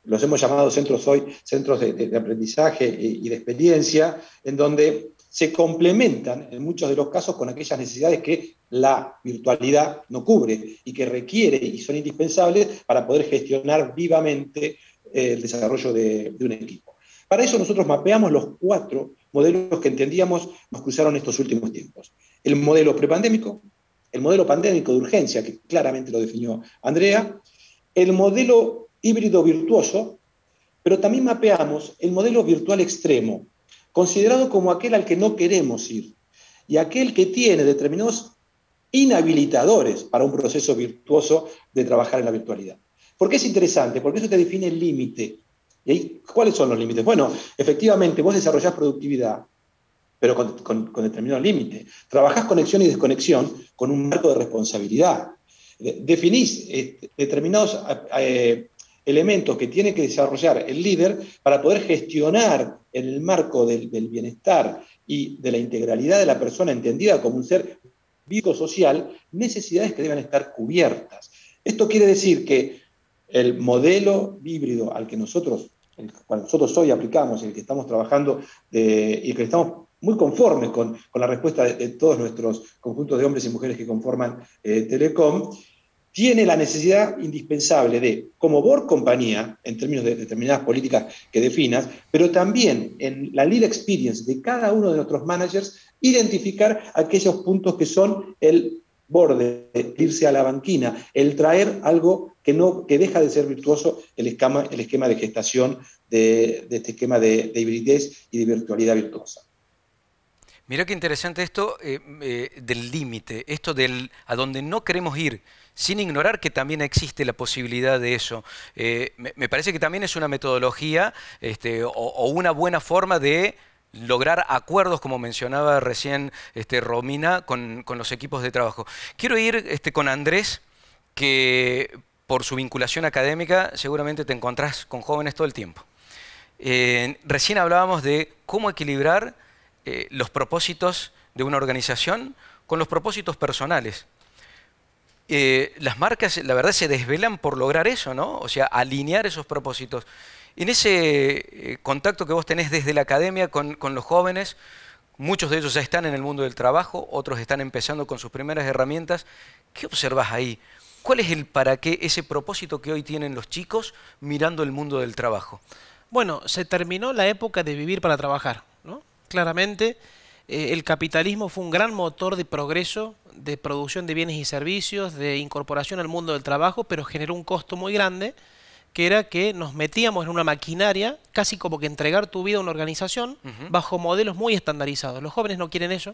Los hemos llamado centros hoy, centros de aprendizaje y de experiencia, en donde se complementan en muchos de los casos con aquellas necesidades que la virtualidad no cubre y que requiere y son indispensables para poder gestionar vivamente el desarrollo de un equipo. Para eso nosotros mapeamos los 4 modelos que entendíamos nos cruzaron estos últimos tiempos. El modelo prepandémico, el modelo pandémico de urgencia, que claramente lo definió Andrea, el modelo híbrido virtuoso, pero también mapeamos el modelo virtual extremo, considerado como aquel al que no queremos ir, y aquel que tiene determinados inhabilitadores para un proceso virtuoso de trabajar en la virtualidad. ¿Por qué es interesante? Porque eso te define el límite. ¿Y ahí, cuáles son los límites? Bueno, efectivamente, vos desarrollás productividad, pero con determinado límite. Trabajás conexión y desconexión con un marco de responsabilidad. Definís determinados elementos que tiene que desarrollar el líder para poder gestionar en el marco del bienestar y de la integralidad de la persona entendida como un ser biosocial, necesidades que deben estar cubiertas. Esto quiere decir que el modelo híbrido al que nosotros hoy aplicamos, en el que estamos trabajando y que estamos muy conformes con la respuesta de todos nuestros conjuntos de hombres y mujeres que conforman Telecom, tiene la necesidad indispensable de, como board compañía, en términos de determinadas políticas que definas, pero también en la lead experience de cada uno de nuestros managers, identificar aquellos puntos que son el borde, irse a la banquina, el traer algo que deja de ser virtuoso el esquema de gestación de este esquema de hibridez y de virtualidad virtuosa.
Mirá qué interesante esto del límite, esto del a donde no queremos ir, sin ignorar que también existe la posibilidad de eso. Me parece que también es una metodología o una buena forma de lograr acuerdos, como mencionaba recién Romina, con los equipos de trabajo. Quiero ir con Andrés, que por su vinculación académica seguramente te encontrás con jóvenes todo el tiempo. Recién hablábamos de cómo equilibrar los propósitos de una organización con los propósitos personales. Las marcas, la verdad, se desvelan por lograr eso, ¿no? O sea, alinear esos propósitos. En ese contacto que vos tenés desde la academia con los jóvenes, muchos de ellos ya están en el mundo del trabajo, otros están empezando con sus primeras herramientas. ¿Qué observás ahí? ¿Cuál es el para qué, ese propósito que hoy tienen los chicos mirando el mundo del trabajo?
Bueno, se terminó la época de vivir para trabajar, ¿no? Claramente, el capitalismo fue un gran motor de progreso, de producción de bienes y servicios, de incorporación al mundo del trabajo, pero generó un costo muy grande, que era que nos metíamos en una maquinaria, casi como que entregar tu vida a una organización, bajo modelos muy estandarizados. Los jóvenes no quieren eso,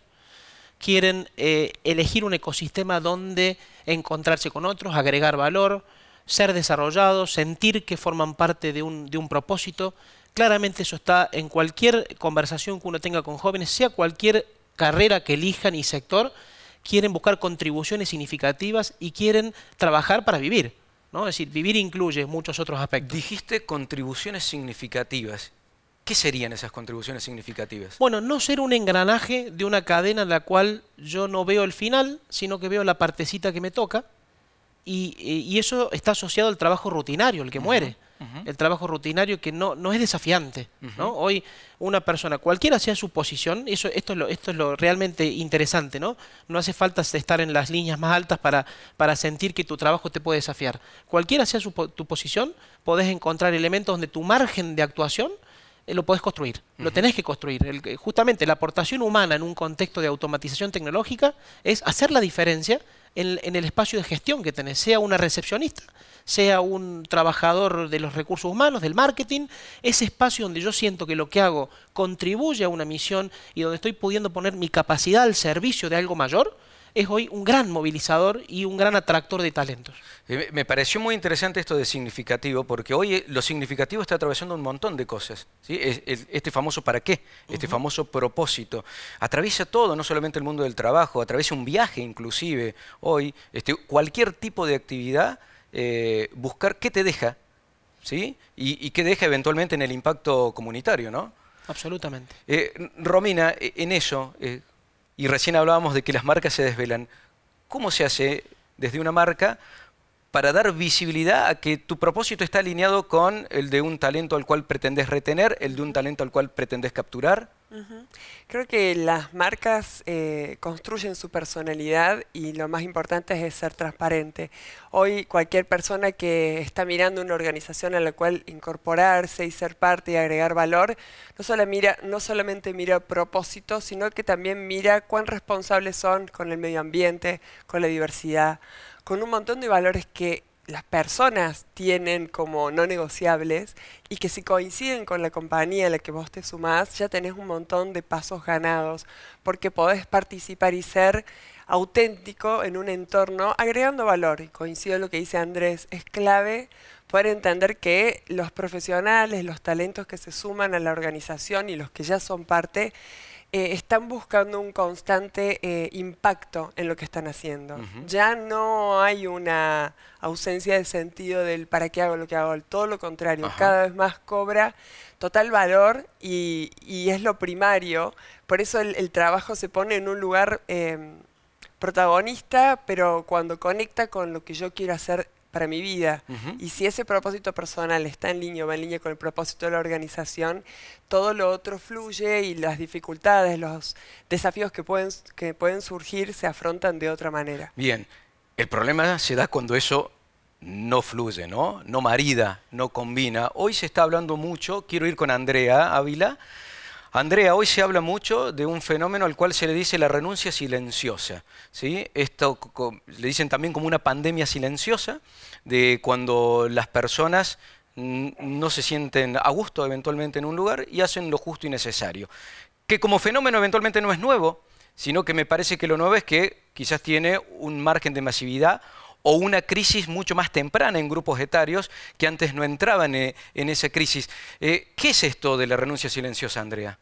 quieren elegir un ecosistema donde encontrarse con otros, agregar valor, ser desarrollados, sentir que forman parte de un propósito. Claramente eso está en cualquier conversación que uno tenga con jóvenes, sea cualquier carrera que elijan y sector, quieren buscar contribuciones significativas y quieren trabajar para vivir, ¿no? Es decir, vivir incluye muchos otros aspectos.
Dijiste contribuciones significativas. ¿Qué serían esas contribuciones significativas?
Bueno, no ser un engranaje de una cadena en la cual yo no veo el final, sino que veo la partecita que me toca, y eso está asociado al trabajo rutinario, el que muere. El trabajo rutinario que no es desafiante, ¿no? Hoy una persona, cualquiera sea su posición, esto es lo realmente interesante, ¿no? No hace falta estar en las líneas más altas para sentir que tu trabajo te puede desafiar. Cualquiera sea tu posición, podés encontrar elementos donde tu margen de actuación lo podés construir, lo tenés que construir. Justamente la aportación humana en un contexto de automatización tecnológica es hacer la diferencia en el espacio de gestión que tenés, sea una recepcionista, sea un trabajador de los recursos humanos, del marketing, ese espacio donde yo siento que lo que hago contribuye a una misión y donde estoy pudiendo poner mi capacidad al servicio de algo mayor, es hoy un gran movilizador y un gran atractor de talentos.
Me pareció muy interesante esto de significativo, porque hoy lo significativo está atravesando un montón de cosas, ¿sí? Este famoso para qué, este famoso propósito. Atraviesa todo, no solamente el mundo del trabajo, atraviesa un viaje inclusive. Hoy, cualquier tipo de actividad, buscar qué te deja, ¿sí? Y qué deja eventualmente en el impacto comunitario, ¿no?
Absolutamente.
Romina, en eso, y recién hablábamos de que las marcas se desvelan, ¿cómo se hace desde una marca para dar visibilidad a que tu propósito está alineado con el de un talento al cual pretendés retener, el de un talento al cual pretendés capturar?
Creo que las marcas construyen su personalidad y lo más importante es ser transparente. Hoy cualquier persona que está mirando una organización a la cual incorporarse y ser parte y agregar valor, no solamente mira propósitos, sino que también mira cuán responsables son con el medio ambiente, con la diversidad, con un montón de valores que las personas tienen como no negociables y que si coinciden con la compañía a la que vos te sumás, ya tenés un montón de pasos ganados, porque podés participar y ser auténtico en un entorno agregando valor. Y coincido en lo que dice Andrés, es clave poder entender que los profesionales, los talentos que se suman a la organización y los que ya son parte, están buscando un constante impacto en lo que están haciendo. Ya no hay una ausencia de sentido del para qué hago lo que hago, todo lo contrario, cada vez más cobra total valor y es lo primario. Por eso el trabajo se pone en un lugar protagonista, pero cuando conecta con lo que yo quiero hacer para mi vida. Y si ese propósito personal está en línea o va en línea con el propósito de la organización, todo lo otro fluye y las dificultades, los desafíos que pueden surgir se afrontan de otra manera.
Bien. El problema se da cuando eso no fluye, ¿no? No marida, no combina. Hoy se está hablando mucho, quiero ir con Andrea Ávila. Andrea, hoy se habla mucho de un fenómeno al cual se le dice la renuncia silenciosa, ¿sí? Esto le dicen también como una pandemia silenciosa, de cuando las personas no se sienten a gusto eventualmente en un lugar y hacen lo justo y necesario. Que como fenómeno eventualmente no es nuevo, sino que me parece que lo nuevo es que quizás tiene un margen de masividad o una crisis mucho más temprana en grupos etarios que antes no entraban en esa crisis. ¿Qué es esto de la renuncia silenciosa, Andrea?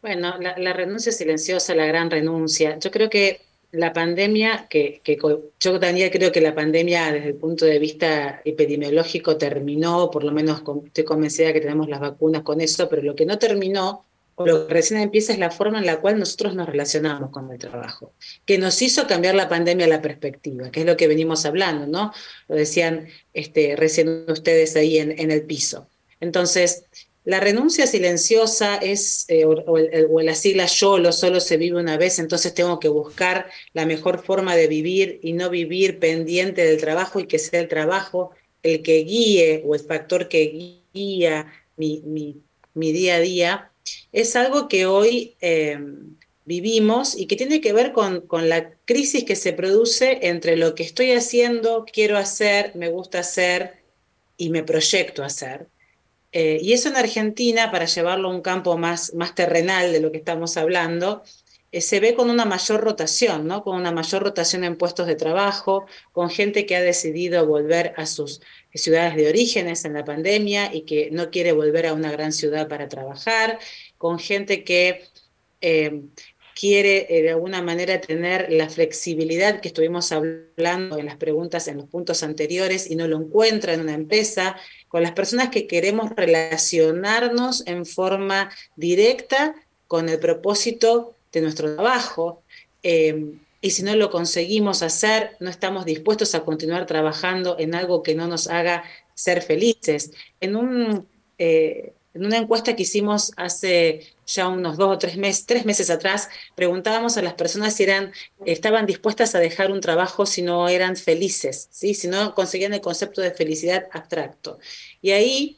Bueno, la renuncia silenciosa, la gran renuncia. Yo creo que la pandemia, yo también creo que la pandemia desde el punto de vista epidemiológico terminó, por lo menos estoy convencida de que tenemos las vacunas con eso, pero lo que no terminó, o lo que recién empieza, es la forma en la cual nosotros nos relacionamos con el trabajo, que nos hizo cambiar la pandemia la perspectiva, que es lo que venimos hablando, ¿no? Lo decían recién ustedes ahí en el piso. Entonces, la renuncia silenciosa es, o la sigla YOLO, solo se vive una vez, entonces tengo que buscar la mejor forma de vivir y no vivir pendiente del trabajo y que sea el trabajo el que guíe o el factor que guía mi día a día, es algo que hoy vivimos y que tiene que ver con la crisis que se produce entre lo que estoy haciendo, quiero hacer, me gusta hacer y me proyecto a hacer. Y eso en Argentina, para llevarlo a un campo más terrenal de lo que estamos hablando, se ve con una mayor rotación, ¿no? Con una mayor rotación en puestos de trabajo, con gente que ha decidido volver a sus ciudades de orígenes en la pandemia y que no quiere volver a una gran ciudad para trabajar, con gente que quiere de alguna manera tener la flexibilidad que estuvimos hablando en las preguntas, en los puntos anteriores, y no lo encuentra en una empresa, con las personas que queremos relacionarnos en forma directa con el propósito de nuestro trabajo, y si no lo conseguimos hacer, no estamos dispuestos a continuar trabajando en algo que no nos haga ser felices. En una encuesta que hicimos hace ya unos 2 o 3 meses atrás, preguntábamos a las personas si estaban dispuestas a dejar un trabajo si no eran felices, ¿sí? Si no conseguían el concepto de felicidad abstracto. Y ahí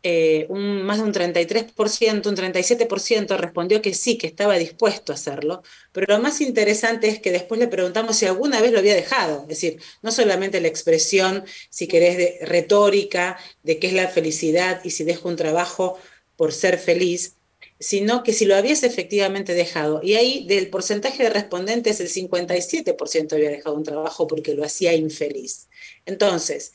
más de un 33%, un 37% respondió que sí, que estaba dispuesto a hacerlo, pero lo más interesante es que después le preguntamos si alguna vez lo había dejado, es decir, no solamente la expresión, si querés, de retórica, de qué es la felicidad y si dejo un trabajo por ser feliz, sino que si lo habías efectivamente dejado. Y ahí, del porcentaje de respondentes, el 57% había dejado un trabajo porque lo hacía infeliz. Entonces,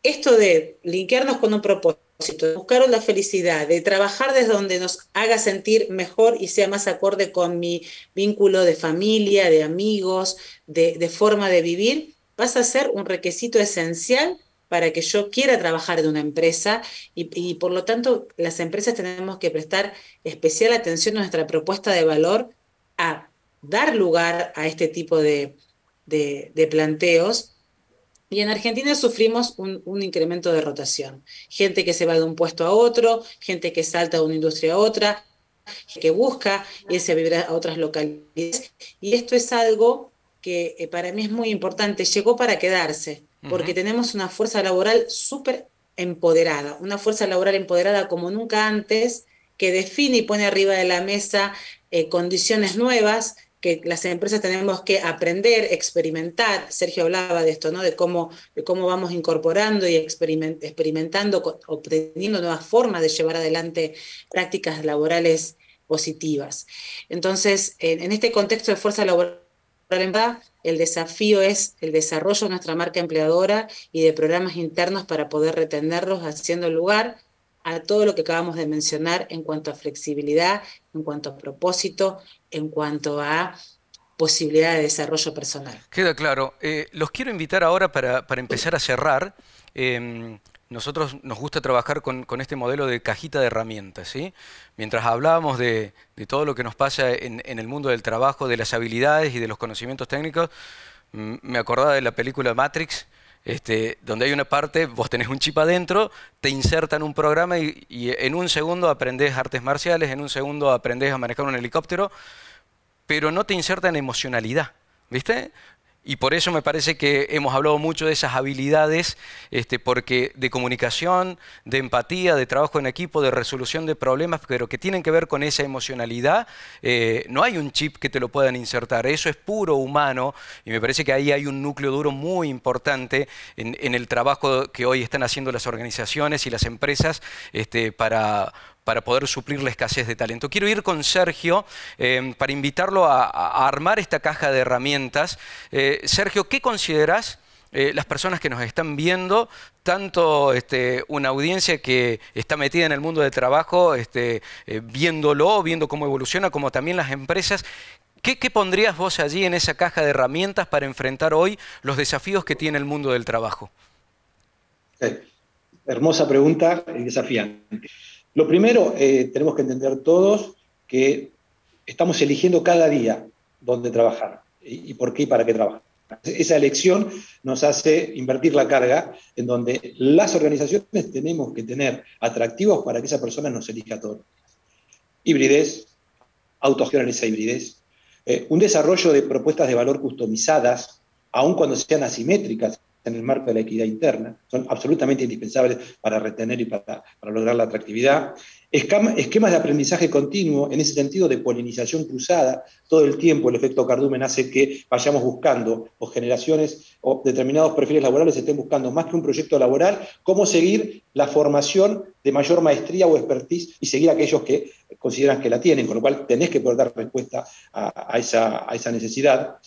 esto de linkearnos con un propósito, de buscar la felicidad, de trabajar desde donde nos haga sentir mejor y sea más acorde con mi vínculo de familia, de amigos, de forma de vivir, pasa a ser un requisito esencial para que yo quiera trabajar en una empresa y por lo tanto las empresas tenemos que prestar especial atención a nuestra propuesta de valor, a dar lugar a este tipo de planteos. Y en Argentina sufrimos un incremento de rotación. Gente que se va de un puesto a otro, gente que salta de una industria a otra, que busca irse a vivir a otras localidades. Y esto es algo que para mí es muy importante. Llegó para quedarse, porque tenemos una fuerza laboral súper empoderada, una fuerza laboral empoderada como nunca antes, que define y pone arriba de la mesa condiciones nuevas, que las empresas tenemos que aprender, experimentar. Sergio hablaba de esto, ¿no? De cómo vamos incorporando y experimentando, obteniendo nuevas formas de llevar adelante prácticas laborales positivas. Entonces, en este contexto de fuerza laboral, el desafío es el desarrollo de nuestra marca empleadora y de programas internos para poder retenerlos, haciendo lugar a todo lo que acabamos de mencionar en cuanto a flexibilidad, en cuanto a propósito, en cuanto a posibilidad de desarrollo personal.
Queda claro. Los quiero invitar ahora para empezar a cerrar. Nosotros nos gusta trabajar con este modelo de cajita de herramientas, ¿sí? Mientras hablábamos de todo lo que nos pasa en el mundo del trabajo, de las habilidades y de los conocimientos técnicos, me acordaba de la película Matrix, donde hay una parte, vos tenés un chip adentro, te insertan un programa y en un segundo aprendés artes marciales, en un segundo aprendés a manejar un helicóptero, pero no te insertan emocionalidad, ¿viste? Y por eso me parece que hemos hablado mucho de esas habilidades, porque de comunicación, de empatía, de trabajo en equipo, de resolución de problemas, pero que tienen que ver con esa emocionalidad, no hay un chip que te lo puedan insertar. Eso es puro humano y me parece que ahí hay un núcleo duro muy importante en el trabajo que hoy están haciendo las organizaciones y las empresas para poder suplir la escasez de talento. Quiero ir con Sergio para invitarlo a armar esta caja de herramientas. Sergio, ¿qué considerás las personas que nos están viendo, tanto una audiencia que está metida en el mundo del trabajo, viendo cómo evoluciona, como también las empresas? ¿Qué pondrías vos allí en esa caja de herramientas para enfrentar hoy los desafíos que tiene el mundo del trabajo?
Hermosa pregunta y desafiante. Lo primero, tenemos que entender todos que estamos eligiendo cada día dónde trabajar y por qué y para qué trabajar. Esa elección nos hace invertir la carga en donde las organizaciones tenemos que tener atractivos para que esa persona nos elija todo. Hibridez, autogestión en esa hibridez, un desarrollo de propuestas de valor customizadas, aun cuando sean asimétricas en el marco de la equidad interna, son absolutamente indispensables para retener y para lograr la atractividad. Esquemas de aprendizaje continuo, en ese sentido de polinización cruzada, todo el tiempo el efecto cardumen hace que vayamos buscando, o generaciones o determinados perfiles laborales estén buscando más que un proyecto laboral, cómo seguir la formación de mayor maestría o expertise y seguir a aquellos que consideran que la tienen, con lo cual tenés que poder dar respuesta a esa necesidad.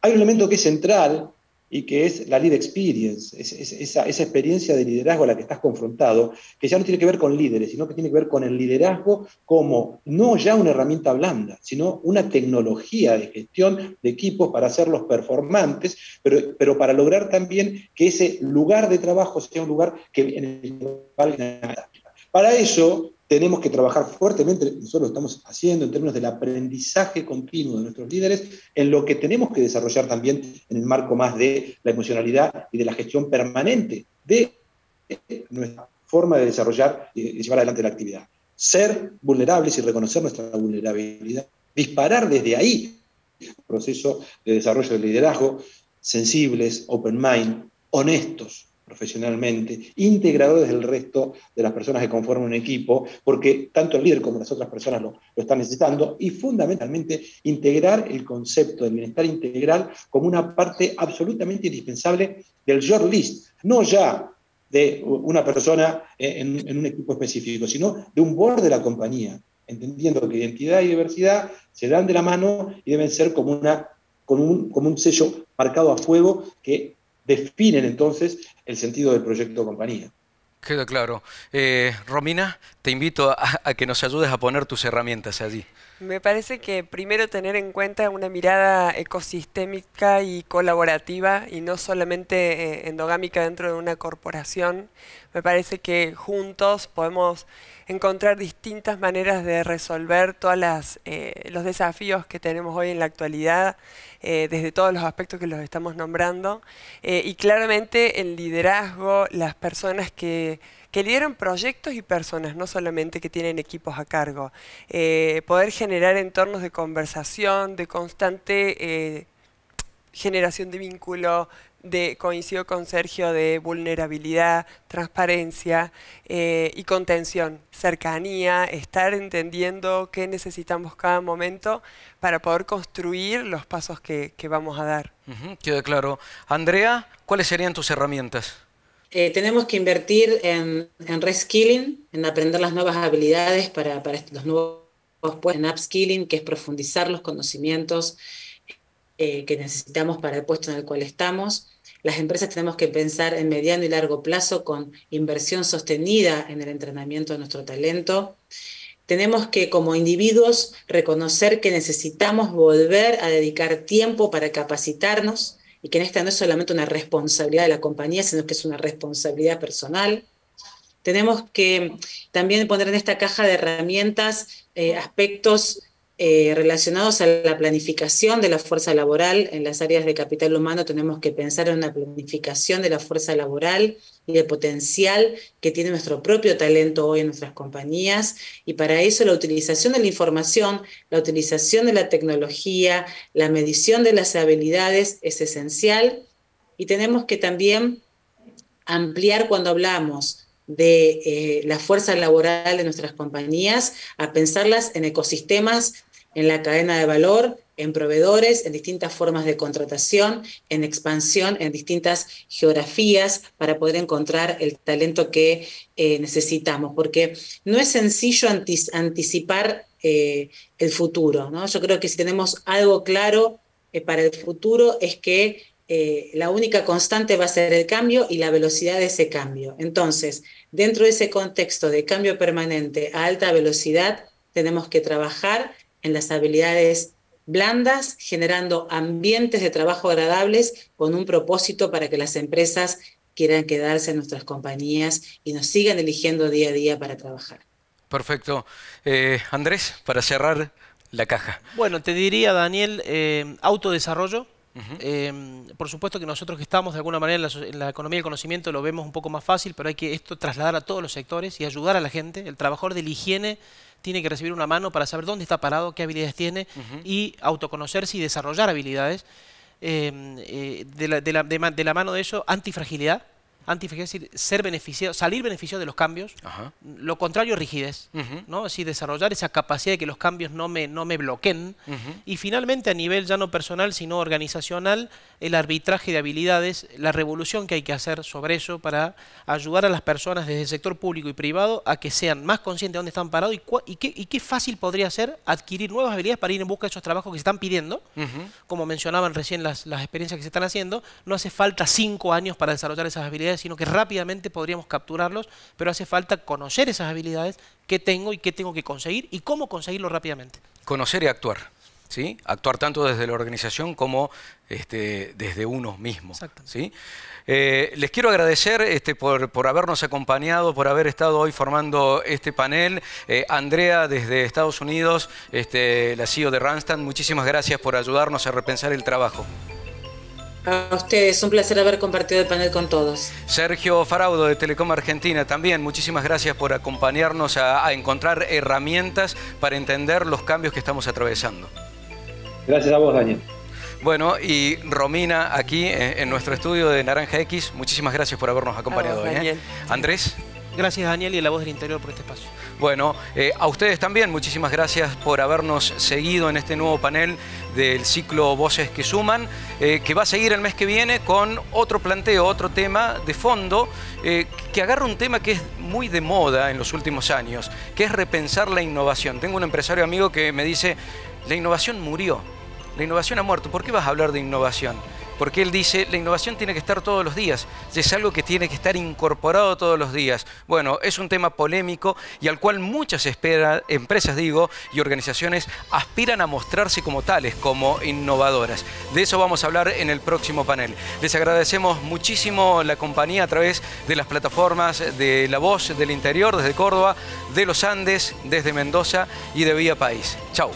Hay un elemento que es central, y que es la lead experience, esa experiencia de liderazgo a la que estás confrontado, que ya no tiene que ver con líderes, sino que tiene que ver con el liderazgo como no ya una herramienta blanda, sino una tecnología de gestión de equipos para hacerlos performantes, pero para lograr también que ese lugar de trabajo sea un lugar que en el que valga nada. Para eso tenemos que trabajar fuertemente, nosotros lo estamos haciendo en términos del aprendizaje continuo de nuestros líderes, en lo que tenemos que desarrollar también en el marco más de la emocionalidad y de la gestión permanente de nuestra forma de desarrollar y de llevar adelante la actividad. Ser vulnerables y reconocer nuestra vulnerabilidad, disparar desde ahí un proceso de desarrollo del liderazgo, sensibles, open mind, honestos profesionalmente, integradores del resto de las personas que conforman un equipo, porque tanto el líder como las otras personas lo están necesitando, y fundamentalmente integrar el concepto del bienestar integral como una parte absolutamente indispensable del short list, no ya de una persona en un equipo específico, sino de un board de la compañía, entendiendo que identidad y diversidad se dan de la mano y deben ser como un sello marcado a fuego que definen entonces el sentido del proyecto compañía.
Queda claro. Romina, te invito a que nos ayudes a poner tus herramientas allí.
Me parece que primero tener en cuenta una mirada ecosistémica y colaborativa y no solamente endogámica dentro de una corporación. Me parece que juntos podemos encontrar distintas maneras de resolver todos los desafíos que tenemos hoy en la actualidad, desde todos los aspectos que los estamos nombrando. Y claramente el liderazgo, las personas que lideran proyectos y personas, no solamente que tienen equipos a cargo. Poder generar entornos de conversación, de constante generación de vínculo, coincido con Sergio, de vulnerabilidad, transparencia y contención, cercanía, estar entendiendo qué necesitamos cada momento para poder construir los pasos que vamos a dar.
Queda claro. Andrea, ¿cuáles serían tus herramientas?
Tenemos que invertir en reskilling, en aprender las nuevas habilidades para los nuevos puestos, en upskilling, que es profundizar los conocimientos que necesitamos para el puesto en el cual estamos. Las empresas tenemos que pensar en mediano y largo plazo con inversión sostenida en el entrenamiento de nuestro talento. Tenemos que, como individuos, reconocer que necesitamos volver a dedicar tiempo para capacitarnos y que esta no es solamente una responsabilidad de la compañía, sino que es una responsabilidad personal. Tenemos que también poner en esta caja de herramientas aspectos relacionados a la planificación de la fuerza laboral. En las áreas de capital humano tenemos que pensar en una planificación de la fuerza laboral y el potencial que tiene nuestro propio talento hoy en nuestras compañías, y para eso la utilización de la información, la utilización de la tecnología, la medición de las habilidades es esencial, y tenemos que también ampliar cuando hablamos de la fuerza laboral de nuestras compañías, a pensarlas en ecosistemas, en la cadena de valor, en proveedores, en distintas formas de contratación, en expansión, en distintas geografías, para poder encontrar el talento que necesitamos, porque no es sencillo anticipar el futuro, ¿no? Yo creo que si tenemos algo claro para el futuro es que la única constante va a ser el cambio y la velocidad de ese cambio. Entonces, dentro de ese contexto de cambio permanente a alta velocidad, tenemos que trabajar en las habilidades blandas, generando ambientes de trabajo agradables con un propósito para que las empresas quieran quedarse en nuestras compañías y nos sigan eligiendo día a día para trabajar.
Perfecto. Andrés, para cerrar la caja.
Bueno, te diría, Daniel, autodesarrollo. Por supuesto que nosotros que estamos de alguna manera en la economía del conocimiento lo vemos un poco más fácil, pero hay que esto trasladar a todos los sectores y ayudar a la gente. El trabajador de la higiene tiene que recibir una mano para saber dónde está parado, qué habilidades tiene y autoconocerse y desarrollar habilidades. De la mano de eso, antifragilidad. Es decir, salir beneficiado de los cambios. Lo contrario, rigidez, ¿no? Es decir, desarrollar esa capacidad de que los cambios no me bloqueen. Y finalmente, a nivel ya no personal, sino organizacional, el arbitraje de habilidades, la revolución que hay que hacer sobre eso para ayudar a las personas desde el sector público y privado a que sean más conscientes de dónde están parados y qué fácil podría ser adquirir nuevas habilidades para ir en busca de esos trabajos que se están pidiendo. Como mencionaban recién las experiencias que se están haciendo, no hace falta 5 años para desarrollar esas habilidades, sino que rápidamente podríamos capturarlos, pero hace falta conocer esas habilidades, qué tengo y qué tengo que conseguir y cómo conseguirlo rápidamente.
Conocer y actuar, ¿sí? Actuar tanto desde la organización como desde uno mismo, ¿sí? Les quiero agradecer por habernos acompañado, por haber estado hoy formando este panel. Andrea, desde Estados Unidos, la CEO de Randstad, muchísimas gracias por ayudarnos a repensar el trabajo.
A ustedes, un placer haber compartido el panel con todos.
Sergio Faraudo, de Telecom Argentina, también muchísimas gracias por acompañarnos a encontrar herramientas para entender los cambios que estamos atravesando.
Gracias a vos, Daniel.
Bueno, y Romina, aquí en nuestro estudio de Naranja X, muchísimas gracias por habernos acompañado hoy. Andrés.
Gracias, Daniel, y a La Voz del Interior por este espacio.
Bueno, a ustedes también muchísimas gracias por habernos seguido en este nuevo panel del ciclo Voces que Suman, que va a seguir el mes que viene con otro planteo, otro tema de fondo, que agarra un tema que es muy de moda en los últimos años, que es repensar la innovación. Tengo un empresario amigo que me dice, la innovación murió, la innovación ha muerto. ¿Por qué vas a hablar de innovación? Porque él dice, la innovación tiene que estar todos los días, es algo que tiene que estar incorporado todos los días. Bueno, es un tema polémico y al cual muchas empresas y organizaciones aspiran a mostrarse como tales, como innovadoras. De eso vamos a hablar en el próximo panel. Les agradecemos muchísimo la compañía a través de las plataformas de La Voz del Interior, desde Córdoba, de los Andes, desde Mendoza y de Vía País. Chau.